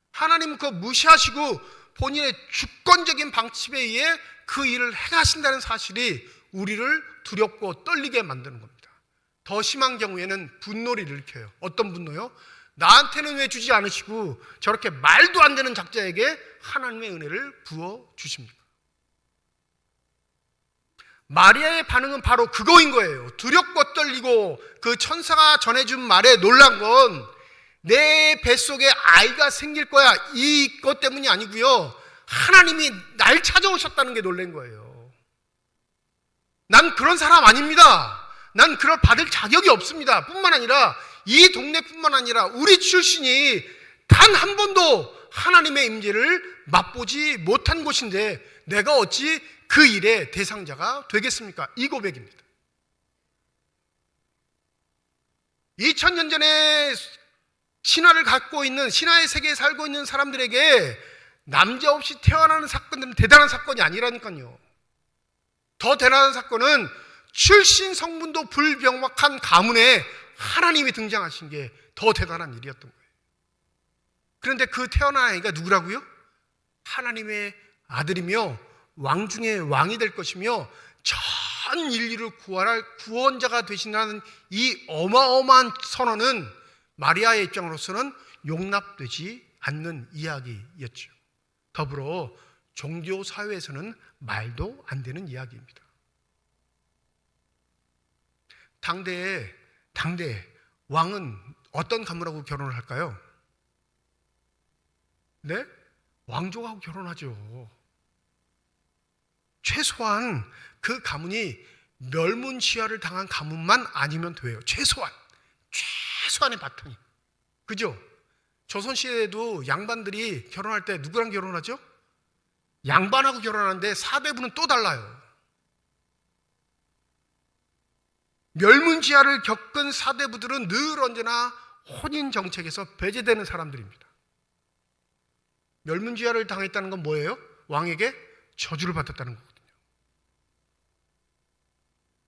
하나님은 그거 무시하시고 본인의 주권적인 방침에 의해 그 일을 행하신다는 사실이 우리를 두렵고 떨리게 만드는 겁니다. 더 심한 경우에는 분노를 일으켜요. 어떤 분노요? 나한테는 왜 주지 않으시고 저렇게 말도 안 되는 작자에게 하나님의 은혜를 부어 주십니까? 마리아의 반응은 바로 그거인 거예요. 두렵고 떨리고 그 천사가 전해준 말에 놀란 건 내 뱃속에 아이가 생길 거야 이것 때문이 아니고요, 하나님이 날 찾아오셨다는 게 놀란 거예요. 난 그런 사람 아닙니다. 난 그걸 받을 자격이 없습니다. 뿐만 아니라 이 동네뿐만 아니라 우리 출신이 단 한 번도 하나님의 임재를 맛보지 못한 곳인데 내가 어찌 그 일의 대상자가 되겠습니까? 이 고백입니다. 2000년 전에 신화를 갖고 있는, 신화의 세계에 살고 있는 사람들에게 남자 없이 태어나는 사건들은 대단한 사건이 아니라니까요. 더 대단한 사건은 출신 성분도 불명확한 가문에 하나님이 등장하신 게 더 대단한 일이었던 거예요. 그런데 그 태어난 아이가 누구라고요? 하나님의 아들이며 왕 중에 왕이 될 것이며 전 인류를 구원할 구원자가 되신다는 이 어마어마한 선언은 마리아의 입장으로서는 용납되지 않는 이야기였죠. 더불어 종교 사회에서는 말도 안 되는 이야기입니다. 당대에 왕은 어떤 가문하고 결혼을 할까요? 네? 왕족하고 결혼하죠. 최소한 그 가문이 멸문치하를 당한 가문만 아니면 돼요. 최소한의 바탕이. 그죠? 조선시대에도 양반들이 결혼할 때 누구랑 결혼하죠? 양반하고 결혼하는데 사대부는 또 달라요. 멸문지하를 겪은 사대부들은 늘 언제나 혼인 정책에서 배제되는 사람들입니다. 멸문지하를 당했다는 건 뭐예요? 왕에게 저주를 받았다는 거거든요.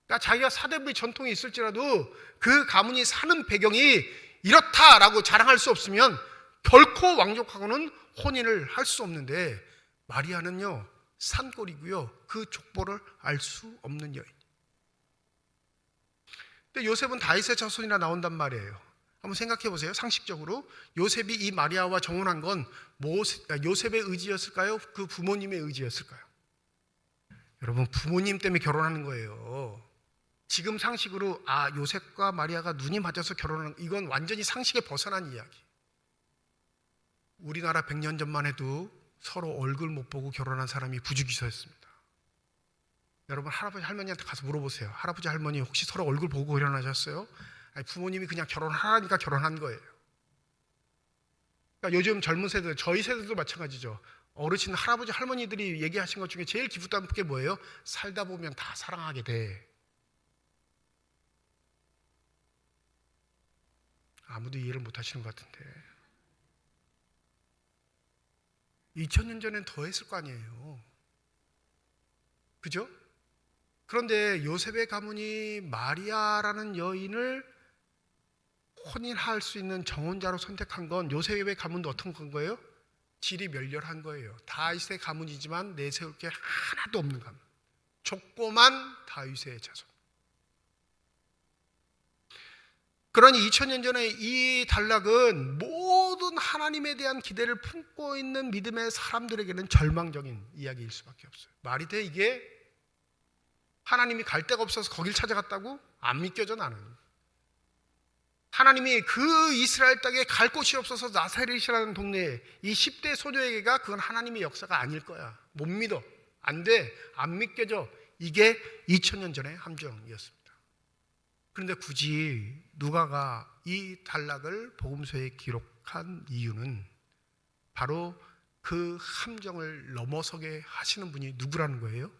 그러니까 자기가 사대부의 전통이 있을지라도 그 가문이 사는 배경이 이렇다라고 자랑할 수 없으면 결코 왕족하고는 혼인을 할 수 없는데, 마리아는요 산골이고요 그 족보를 알 수 없는 여인. 근데 요셉은 다윗의 자손이라 나온단 말이에요. 한번 생각해 보세요. 상식적으로 요셉이 이 마리아와 정혼한 건 요셉의 의지였을까요? 그 부모님의 의지였을까요? 여러분, 부모님 때문에 결혼하는 거예요. 지금 상식으로 요셉과 마리아가 눈이 맞아서 결혼하는, 이건 완전히 상식에 벗어난 이야기. 우리나라 100년 전만 해도 서로 얼굴 못 보고 결혼한 사람이 부주기서였습니다. 여러분, 할아버지 할머니한테 가서 물어보세요. 할아버지 할머니 혹시 서로 얼굴 보고 결혼하셨어요? 아니, 부모님이 그냥 결혼하라니까 결혼한 거예요. 그러니까 요즘 젊은 세대, 저희 세대도 마찬가지죠. 어르신 할아버지 할머니들이 얘기하신 것 중에 제일 기분 나쁜 게 뭐예요? 살다 보면 다 사랑하게 돼. 아무도 이해를 못 하시는 것 같은데 2000년 전엔 더 했을 거 아니에요. 그죠? 그런데 요셉의 가문이 마리아라는 여인을 혼인할 수 있는 정혼자로 선택한 건, 요셉의 가문도 어떤 건 거예요? 질이 멸렬한 거예요. 다윗의 가문이지만 내세울 게 하나도 없는 가문, 좁고만 다윗의 자손. 그러니 2000년 전에 이 단락은 모든 하나님에 대한 기대를 품고 있는 믿음의 사람들에게는 절망적인 이야기일 수밖에 없어요. 말이 돼 이게? 하나님이 갈 데가 없어서 거길 찾아갔다고? 안 믿겨져 나는. 하나님이 그 이스라엘 땅에 갈 곳이 없어서 나사렛이라는 동네에 이 10대 소녀에게가, 그건 하나님의 역사가 아닐 거야. 못 믿어. 안 돼. 안 믿겨져. 이게 2000년 전의 함정이었습니다. 그런데 굳이 누가가 이 단락을 복음서에 기록한 이유는 바로 그 함정을 넘어서게 하시는 분이 누구라는 거예요?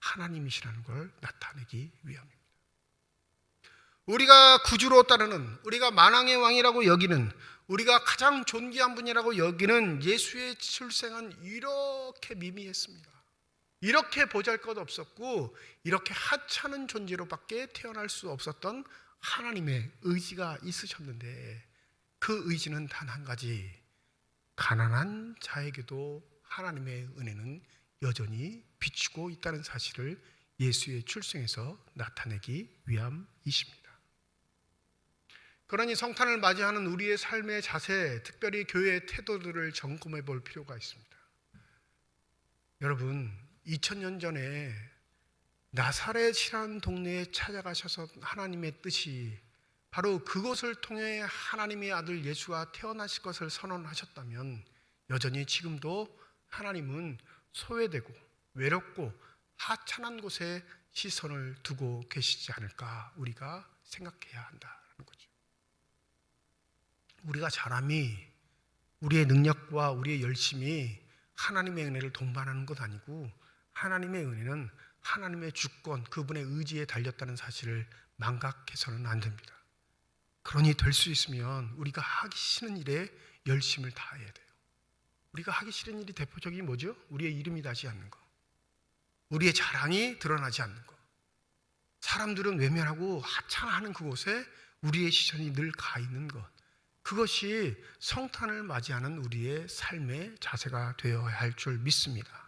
하나님이시라는 걸 나타내기 위함입니다. 우리가 구주로 따르는, 우리가 만왕의 왕이라고 여기는, 우리가 가장 존귀한 분이라고 여기는 예수의 출생은 이렇게 미미했습니다. 이렇게 보잘것없었고 이렇게 하찮은 존재로밖에 태어날 수 없었던 하나님의 의지가 있으셨는데, 그 의지는 단 한 가지, 가난한 자에게도 하나님의 은혜는 여전히 비추고 있다는 사실을 예수의 출생에서 나타내기 위함이십니다. 그러니 성탄을 맞이하는 우리의 삶의 자세, 특별히 교회의 태도들을 점검해 볼 필요가 있습니다. 여러분, 2000년 전에 나사렛이라는 동네에 찾아가셔서 하나님의 뜻이 바로 그곳을 통해 하나님의 아들 예수가 태어나실 것을 선언하셨다면, 여전히 지금도 하나님은 소외되고 외롭고 하찮은 곳에 시선을 두고 계시지 않을까 우리가 생각해야 한다는 거죠. 우리가 잘함이, 우리의 능력과 우리의 열심이 하나님의 은혜를 동반하는 것 아니고, 하나님의 은혜는 하나님의 주권, 그분의 의지에 달렸다는 사실을 망각해서는 안 됩니다. 그러니 될 수 있으면 우리가 하기 싫은 일에 열심을 다해야 돼요. 우리가 하기 싫은 일이 대표적인 뭐죠? 우리의 이름이 나지 않는 거, 우리의 자랑이 드러나지 않는 거, 사람들은 외면하고 하찮아하는 그곳에 우리의 시선이 늘 가 있는 것, 그것이 성탄을 맞이하는 우리의 삶의 자세가 되어야 할 줄 믿습니다.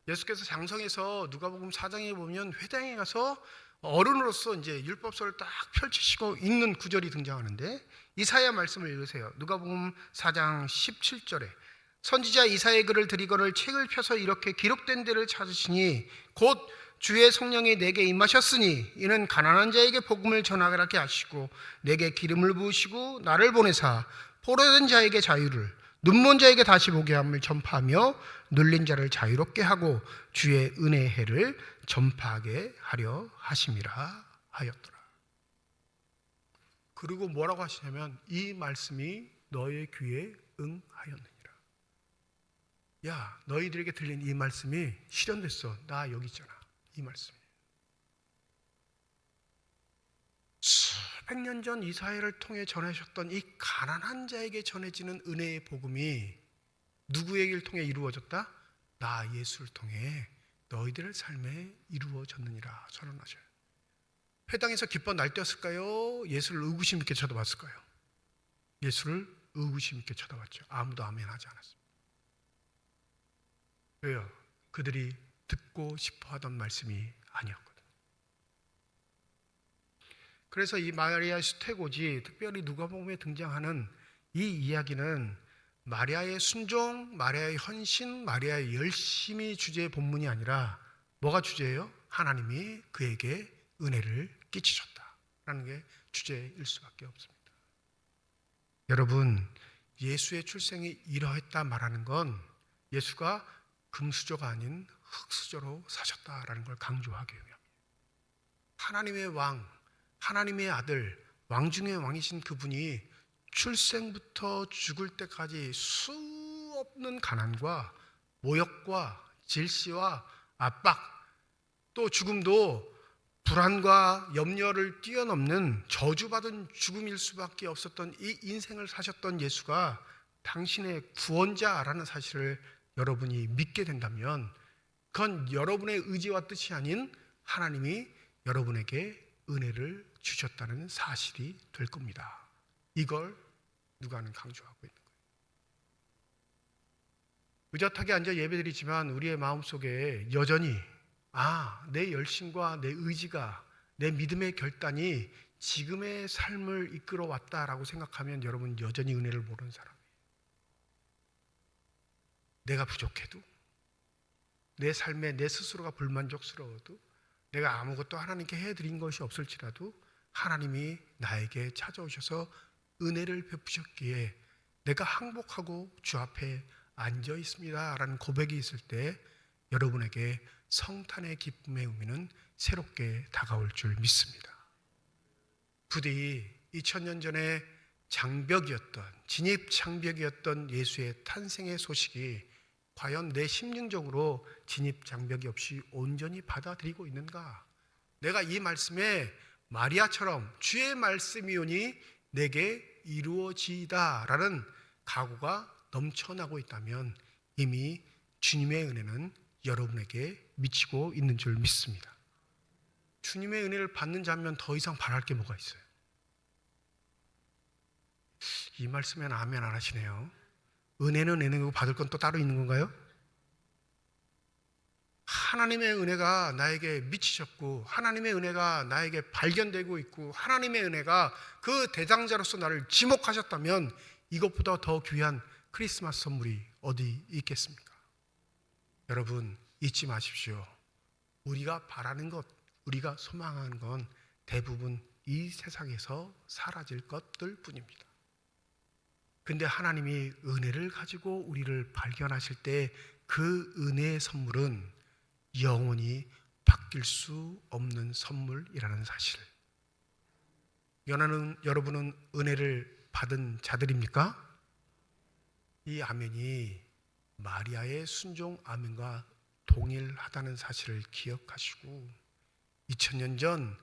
예수께서 장성에서 누가복음 4장에 보면 회당에 가서 어른으로서 이제 율법서를 딱 펼치시고 읽는 구절이 등장하는데, 이사야 말씀을 읽으세요. 누가복음 4장 17절에 선지자 이사야의 글을 드리거늘 책을 펴서 이렇게 기록된 데를 찾으시니 곧 주의 성령이 내게 임하셨으니 이는 가난한 자에게 복음을 전하게 하시고 내게 기름을 부으시고 나를 보내사 포로된 자에게 자유를, 눈먼 자에게 다시 보게 함을 전파하며 눌린 자를 자유롭게 하고 주의 은혜의 해를 전파하게 하려 하심이라 하였더라. 그리고 뭐라고 하시냐면, 이 말씀이 너의 귀에 응하였느니라. 야, 너희들에게 들린 이 말씀이 실현됐어. 나 여기 있잖아. 이 말씀. 수백 년 전 이사야를 통해 전하셨던 이 가난한 자에게 전해지는 은혜의 복음이 누구에게를 통해 이루어졌다? 나 예수를 통해 너희들의 삶에 이루어졌느니라 선언하셔요. 회당에서 기뻐 날뛰었을까요? 예수를 의구심 있게 쳐다봤을까요? 예수를 의구심 있게 쳐다봤죠. 아무도 아멘 하지 않았습니다. 왜요? 그들이 듣고 싶어 하던 말씀이 아니었거든요. 그래서 이 마리아의 수태고지, 특별히 누가복음에 등장하는 이 이야기는 마리아의 순종, 마리아의 헌신, 마리아의 열심이 주제의 본문이 아니라 뭐가 주제예요? 하나님이 그에게 은혜를 끼치셨다라는 게 주제일 수밖에 없습니다. 여러분, 예수의 출생이 이러했다 말하는 건 예수가 금수저가 아닌 흙수저로 사셨다라는 걸 강조하기 위함입니다. 하나님의 왕, 하나님의 아들, 왕 중의 왕이신 그분이 출생부터 죽을 때까지 수없는 가난과 모욕과 질시와 압박, 또 죽음도 불안과 염려를 뛰어넘는 저주받은 죽음일 수밖에 없었던 이 인생을 사셨던 예수가 당신의 구원자라는 사실을 여러분이 믿게 된다면 그건 여러분의 의지와 뜻이 아닌 하나님이 여러분에게 은혜를 주셨다는 사실이 될 겁니다. 이걸 누가는 강조하고 있는 거예요. 의젓하게 앉아 예배드리지만 우리의 마음속에 여전히 내 열심과 내 의지가, 내 믿음의 결단이 지금의 삶을 이끌어 왔다라고 생각하면 여러분 여전히 은혜를 모르는 사람이에요. 내가 부족해도, 내 삶에 내 스스로가 불만족스러워도, 내가 아무것도 하나님께 해드린 것이 없을지라도 하나님이 나에게 찾아오셔서 은혜를 베푸셨기에 내가 항복하고 주 앞에 앉아 있습니다 라는 고백이 있을 때 여러분에게 성탄의 기쁨의 의미는 새롭게 다가올 줄 믿습니다. 부디 2000년 전에 장벽이었던, 진입 장벽이었던 예수의 탄생의 소식이 과연 내 심령적으로 진입 장벽이 없이 온전히 받아들이고 있는가? 내가 이 말씀에 마리아처럼 주의 말씀이 오니 내게 이루어지이다라는 각오가 넘쳐나고 있다면 이미 주님의 은혜는 여러분에게 미치고 있는 줄 믿습니다. 주님의 은혜를 받는 자면 더 이상 바랄 게 뭐가 있어요? 이 말씀엔 아멘 안 하시네요. 은혜는 은혜고 받을 건 또 따로 있는 건가요? 하나님의 은혜가 나에게 미치셨고 하나님의 은혜가 나에게 발견되고 있고 하나님의 은혜가 그 대상자로서 나를 지목하셨다면 이것보다 더 귀한 크리스마스 선물이 어디 있겠습니까? 여러분 잊지 마십시오. 우리가 바라는 것, 우리가 소망하는 건 대부분 이 세상에서 사라질 것들 뿐입니다. 근데 하나님이 은혜를 가지고 우리를 발견하실 때 그 은혜의 선물은 영원히 바뀔 수 없는 선물이라는 사실. 여러분은 은혜를 받은 자들입니까? 이 아멘이 마리아의 순종 아멘과 동일하다는 사실을 기억하시고 2000년 전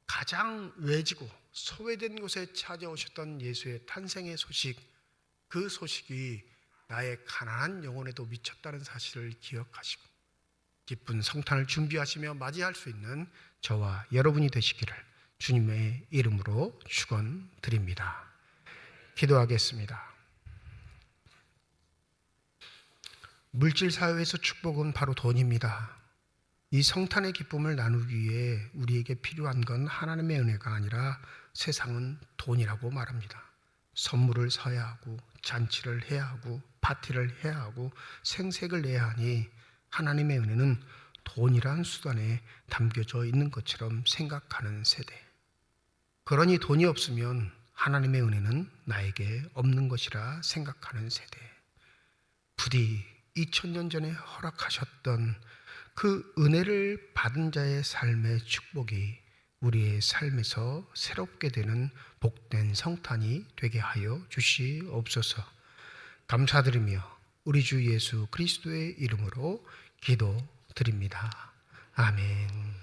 가장 외지고 소외된 곳에 찾아오셨던 예수의 탄생의 소식, 그 소식이 나의 가난한 영혼에도 미쳤다는 사실을 기억하시고 기쁜 성탄을 준비하시며 맞이할 수 있는 저와 여러분이 되시기를 주님의 이름으로 축원드립니다. 기도하겠습니다. 물질 사회에서 축복은 바로 돈입니다. 이 성탄의 기쁨을 나누기 위해 우리에게 필요한 건 하나님의 은혜가 아니라 세상은 돈이라고 말합니다. 선물을 사야 하고 잔치를 해야 하고 파티를 해야 하고 생색을 내야 하니 하나님의 은혜는 돈이란 수단에 담겨져 있는 것처럼 생각하는 세대. 그러니 돈이 없으면 하나님의 은혜는 나에게 없는 것이라 생각하는 세대. 부디 2000년 전에 허락하셨던 그 은혜를 받은 자의 삶의 축복이 우리의 삶에서 새롭게 되는 복된 성탄이 되게 하여 주시옵소서. 감사드리며 우리 주 예수 그리스도의 이름으로 기도드립니다. 아멘.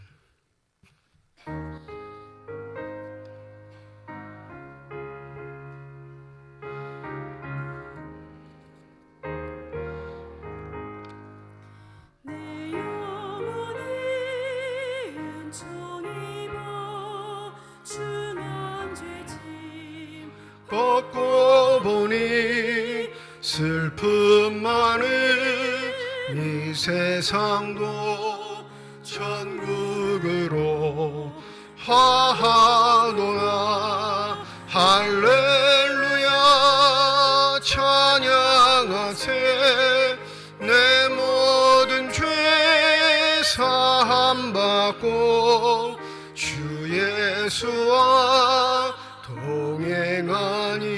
내 영혼이 은총입어 중한 죄짐
걷고 보니 슬픔 많은 이 세상도 천국으로 하하도나 할렐루야 찬양하세. 내 모든 죄 사함 받고 주 예수와 동행하니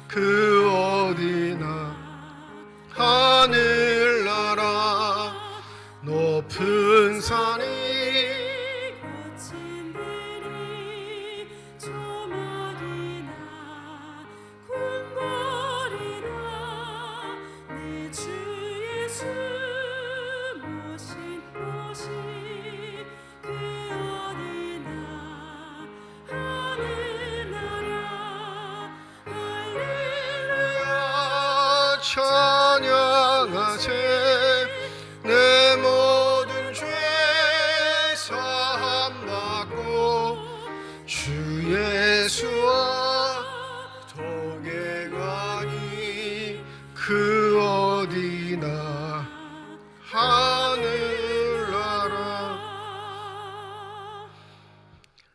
그 어디나 하늘나라 높은 산이
거친 들이 조막이나 궁궐이나 내 주 예수 모신 곳이 그 어디나 하늘나라 할렐루야
찬양하세. 내 모든 죄 사함 받고 주 예수와 동행하니 그 어디나 하늘나라.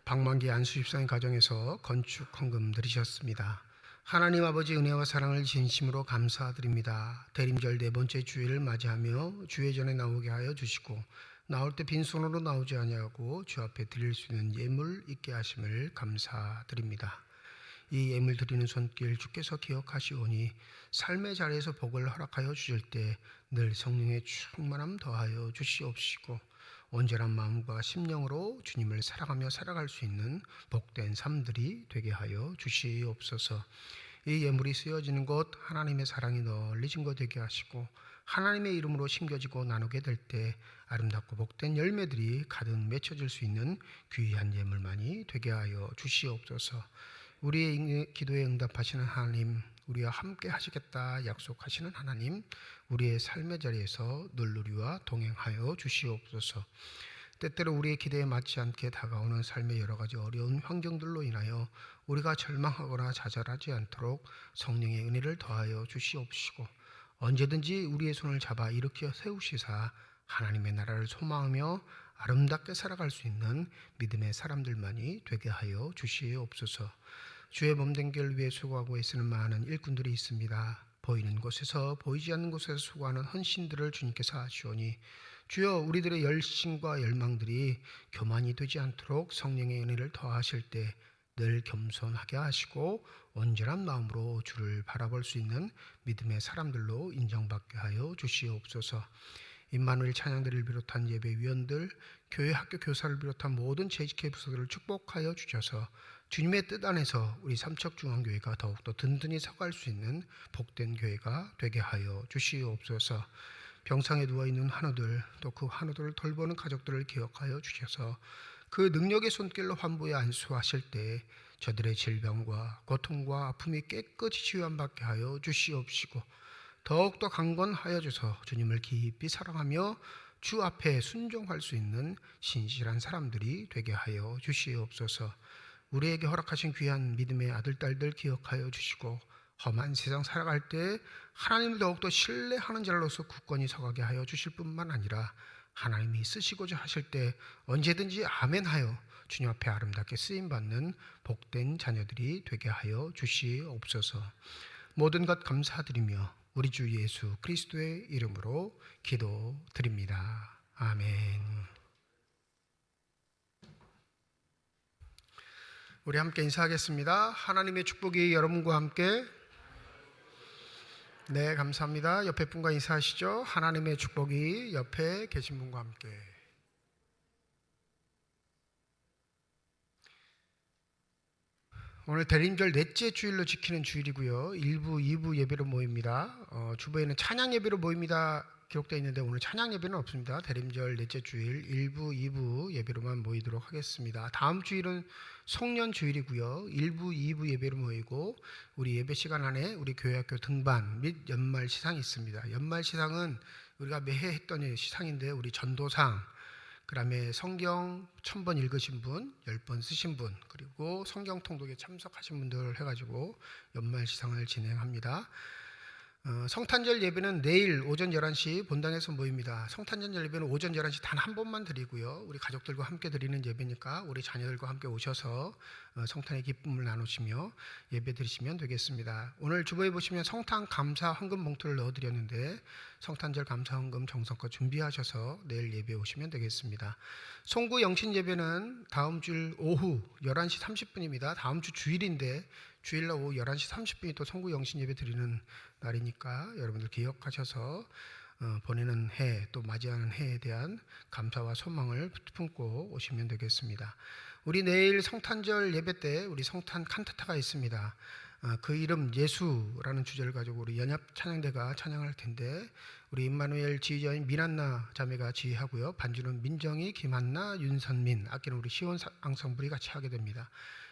방만기 안수집사님 가정에서 건축 헌금 드리셨습니다. 하나님 아버지 은혜와 사랑을 진심으로 감사드립니다. 대림절 네 번째 주일을 맞이하며 주의 전에 나오게 하여 주시고 나올 때 빈손으로 나오지 아니하고 주 앞에 드릴 수 있는 예물 있게 하심을 감사드립니다. 이 예물 드리는 손길 주께서 기억하시오니 삶의 자리에서 복을 허락하여 주실 때 늘 성령의 충만함 더하여 주시옵시고 온전한 마음과 심령으로 주님을 사랑하며 살아갈 수 있는 복된 삶들이 되게 하여 주시옵소서. 이 예물이 쓰여지는 곳 하나님의 사랑이 널리 증거되게 하시고 하나님의 이름으로 심겨지고 나누게 될 때 아름답고 복된 열매들이 가득 맺혀질 수 있는 귀한 예물만이 되게 하여 주시옵소서. 우리의 기도에 응답하시는 하나님, 우리와 함께 하시겠다 약속하시는 하나님, 우리의 삶의 자리에서 늘 우리와 동행하여 주시옵소서. 때때로 우리의 기대에 맞지 않게 다가오는 삶의 여러 가지 어려운 환경들로 인하여 우리가 절망하거나 좌절하지 않도록 성령의 은혜를 더하여 주시옵시고 언제든지 우리의 손을 잡아 일으켜 세우시사 하나님의 나라를 소망하며 아름답게 살아갈 수 있는 믿음의 사람들만이 되게 하여 주시옵소서. 주의 몸된 길 위해 수고하고 애쓰는 많은 일꾼들이 있습니다. 보이는 곳에서 보이지 않는 곳에서 수고하는 헌신들을 주님께서 하시오니 주여 우리들의 열심과 열망들이 교만이 되지 않도록 성령의 은혜를 더하실 때 늘 겸손하게 하시고 온전한 마음으로 주를 바라볼 수 있는 믿음의 사람들로 인정받게 하여 주시옵소서. 임마누엘 찬양들을 비롯한 예배위원들, 교회 학교 교사를 비롯한 모든 재직회 부서들을 축복하여 주셔서 주님의 뜻 안에서 우리 삼척중앙교회가 더욱더 든든히 서갈 수 있는 복된 교회가 되게 하여 주시옵소서. 병상에 누워있는 환우들, 또 그 환우들을 돌보는 가족들을 기억하여 주셔서 그 능력의 손길로 환부에 안수하실 때 저들의 질병과 고통과 아픔이 깨끗이 치유함받게 하여 주시옵시고 더욱더 강건하여 주셔서 주님을 깊이 사랑하며 주 앞에 순종할 수 있는 신실한 사람들이 되게 하여 주시옵소서. 우리에게 허락하신 귀한 믿음의 아들, 딸들 기억하여 주시고 험한 세상 살아갈 때 하나님을 더욱더 신뢰하는 자로서 굳건히 서가게 하여 주실 뿐만 아니라 하나님이 쓰시고자 하실 때 언제든지 아멘하여 주님 앞에 아름답게 쓰임받는 복된 자녀들이 되게 하여 주시옵소서. 모든 것 감사드리며 우리 주 예수 그리스도의 이름으로 기도드립니다. 아멘. 우리 함께 인사하겠습니다. 하나님의 축복이 여러분과 함께. 네, 감사합니다. 옆에 분과 인사하시죠. 하나님의 축복이 옆에 계신 분과 함께. 오늘 대림절 넷째 주일로 지키는 주일이고요. 1부, 2부 예배로 모입니다. 주보에는 찬양 예배로 모입니다 기록되어 있는데 오늘 찬양 예배는 없습니다. 대림절 넷째 주일 1부, 2부 예배로만 모이도록 하겠습니다. 다음 주일은 송년 주일이고요. 1부, 2부 예배로 모이고 우리 예배 시간 안에 우리 교회학교 등반 및 연말 시상이 있습니다. 연말 시상은 우리가 매해 했던 시상인데 우리 전도상, 그 다음에 성경 1000번 읽으신 분, 10번 쓰신 분, 그리고 성경 통독에 참석하신 분들 해가지고 연말 시상을 진행합니다. 성탄절 예배는 내일 오전 11시 본당에서 모입니다. 성탄절 예배는 오전 11시 단 한 번만 드리고요. 우리 가족들과 함께 드리는 예배니까 우리 자녀들과 함께 오셔서 성탄의 기쁨을 나누시며 예배 드리시면 되겠습니다. 오늘 주보에 보시면 성탄 감사 헌금 봉투를 넣어드렸는데 성탄절 감사 헌금 정성껏 준비하셔서 내일 예배 오시면 되겠습니다. 송구 영신 예배는 다음 주 오후 11시 30분입니다. 다음 주 주일인데 주일날 오후 11시 30분이 또 송구 영신 예배 드리는 날이니까 여러분들 기억하셔서 보내는 해 또 맞이하는 해에 대한 감사와 소망을 품고 오시면 되겠습니다. 우리 내일 성탄절 예배 때 우리 성탄 칸타타가 있습니다. 그 이름 예수라는 주제를 가지고 우리 연합 찬양대가 찬양할 텐데 우리 임마누엘 지휘자인 미란나 자매가 지휘하고요. 반주는 민정이, 김한나, 윤선민, 악기는 우리 시온 앙상블이 같이 하게 됩니다.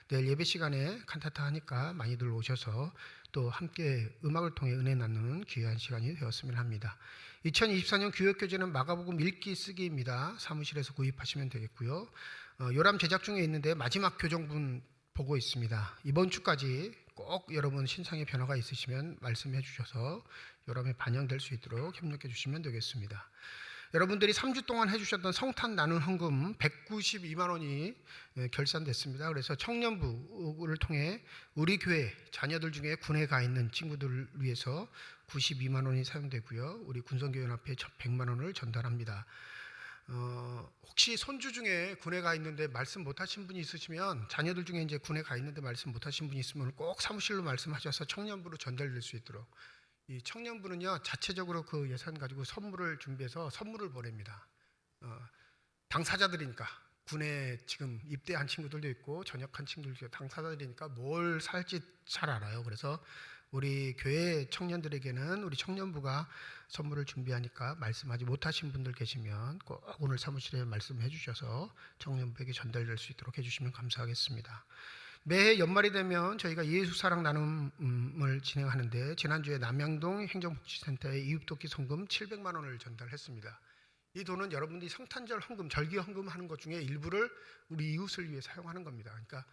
내일 예배 시간에 칸타타 하니까 많이들 오셔서 또 함께 음악을 통해 은혜 나누는 귀한 시간이 되었으면 합니다. 2024년 교역교재는 마가복음 읽기 쓰기입니다. 사무실에서 구입하시면 되겠고요. 요람 제작 중에 있는데 마지막 교정분 보고 있습니다. 이번 주까지 꼭 여러분 신상의 변화가 있으시면 말씀해 주셔서 요람에 반영될 수 있도록 협력해 주시면 되겠습니다. 여러분들이 3주 동안 해주셨던 성탄 나눔 헌금 192만 원이 결산됐습니다. 그래서 청년부를 통해 우리 교회 자녀들 중에 군에 가 있는 친구들을 위해서 92만 원이 사용되고요. 우리 군성교연합회 100만 원을 전달합니다. 혹시 손주 중에 군에 가 있는데 말씀 못하신 분이 있으시면 자녀들 중에 이제 군에 가 있는데 말씀 못하신 분이 있으면 꼭 사무실로 말씀하셔서 청년부로 전달될 수 있도록. 이 청년부는요 자체적으로 그 예산 가지고 선물을 준비해서 선물을 보냅니다. 당사자들이니까 군에 지금 입대한 친구들도 있고 전역한 친구들도 있고 당사자들이니까 뭘 살지 잘 알아요. 그래서 우리 교회 청년들에게는 우리 청년부가 선물을 준비하니까 말씀하지 못하신 분들 계시면 꼭 오늘 사무실에 말씀해 주셔서 청년부에게 전달될 수 있도록 해주시면 감사하겠습니다. 매해 연말이 되면 저희가 예수 사랑 나눔을 진행하는데 지난주에 남양동 행정복지센터에 이웃돕기 성금 700만 원을 전달했습니다. 이 돈은 여러분들이 성탄절 헌금, 절기 헌금 하는 것 중에 일부를 우리 이웃을 위해 사용하는 겁니다. 그러니까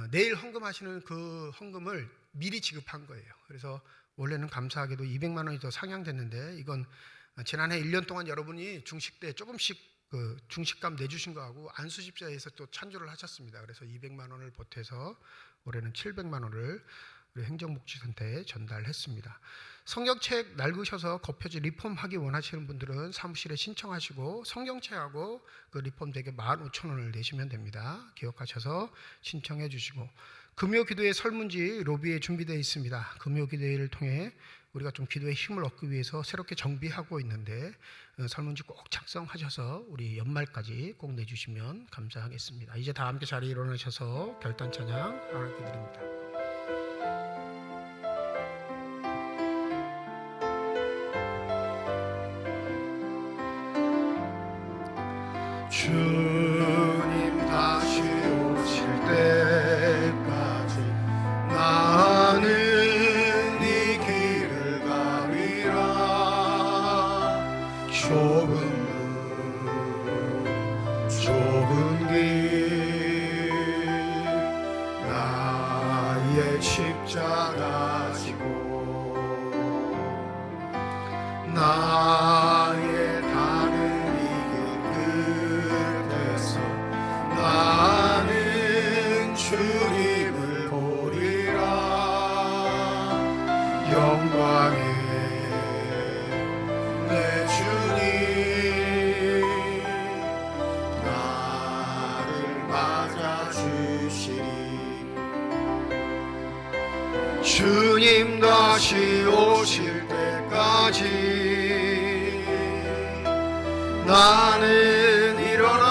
내일 헌금하시는 그 헌금을 미리 지급한 거예요. 그래서 원래는 감사하게도 200만 원이 더 상향됐는데 이건 지난해 1년 동안 여러분이 중식 때 조금씩 그 중식감 내주신 거하고 안수집사에서 또 찬조를 하셨습니다. 그래서 200만 원을 보태서 올해는 700만 원을 우리 행정복지센터에 전달했습니다. 성경책 낡으셔서 겉표지 리폼하기 원하시는 분들은 사무실에 신청하시고 성경책하고 그 리폼 되게 15,000원을 내시면 됩니다. 기억하셔서 신청해 주시고 금요 기도의 설문지 로비에 준비되어 있습니다. 금요 기도회를 통해 우리가 좀 기도의 힘을 얻기 위해서 새롭게 정비하고 있는데 설문지 꼭 작성하셔서 우리 연말까지 꼭 내주시면 감사하겠습니다. 이제 다 함께 자리에 일어나셔서 결단 찬양 하나님께 드립니다.
주님 다시 오실 때까지 나는 이 길을 가리라. 좁은 길 나의 십자가 지고 나의 다른 이 길 끝에서 나는 주님을 보리라. 영광의 내 주님 나를 맞아주시리. 주님 다시 오실 때까지 나는 일어나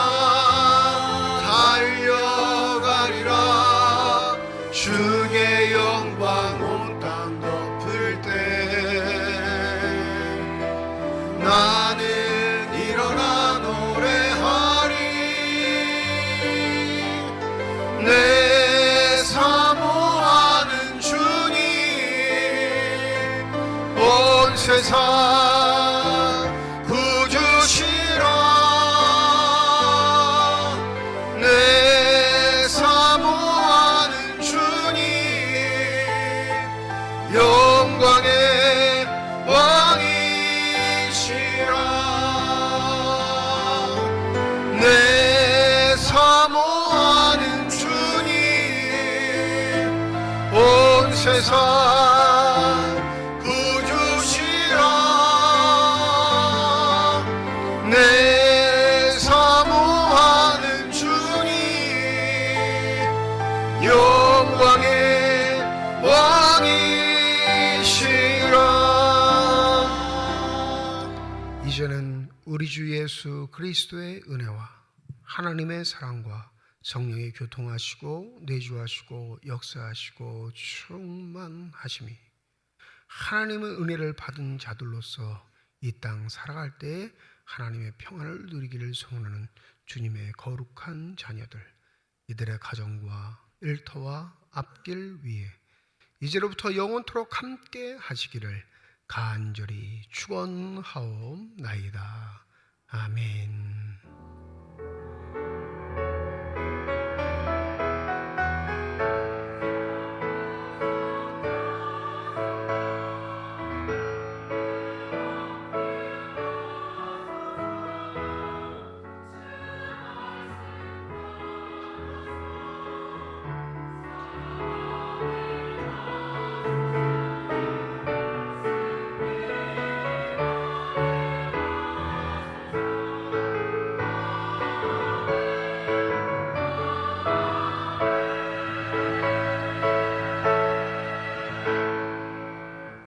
달려가리라. 주 세상 구주시라 내 사모하는 주님 영광의 왕이시라 내 사모하는 주님 온 세상 구주시라 내 사모하는 주님 영광의 왕이시라.
이제는 우리 주 예수 그리스도의 은혜와 하나님의 사랑과 성령의 교통하시고 내주하시고 역사하시고 충만하심이 하나님의 은혜를 받은 자들로서 이 땅 살아갈 때 하나님의 평안을 누리기를 소원하는 주님의 거룩한 자녀들, 이들의 가정과 일터와 앞길 위에 이제로부터 영원토록 함께 하시기를 간절히 축원하옵나이다. 아멘.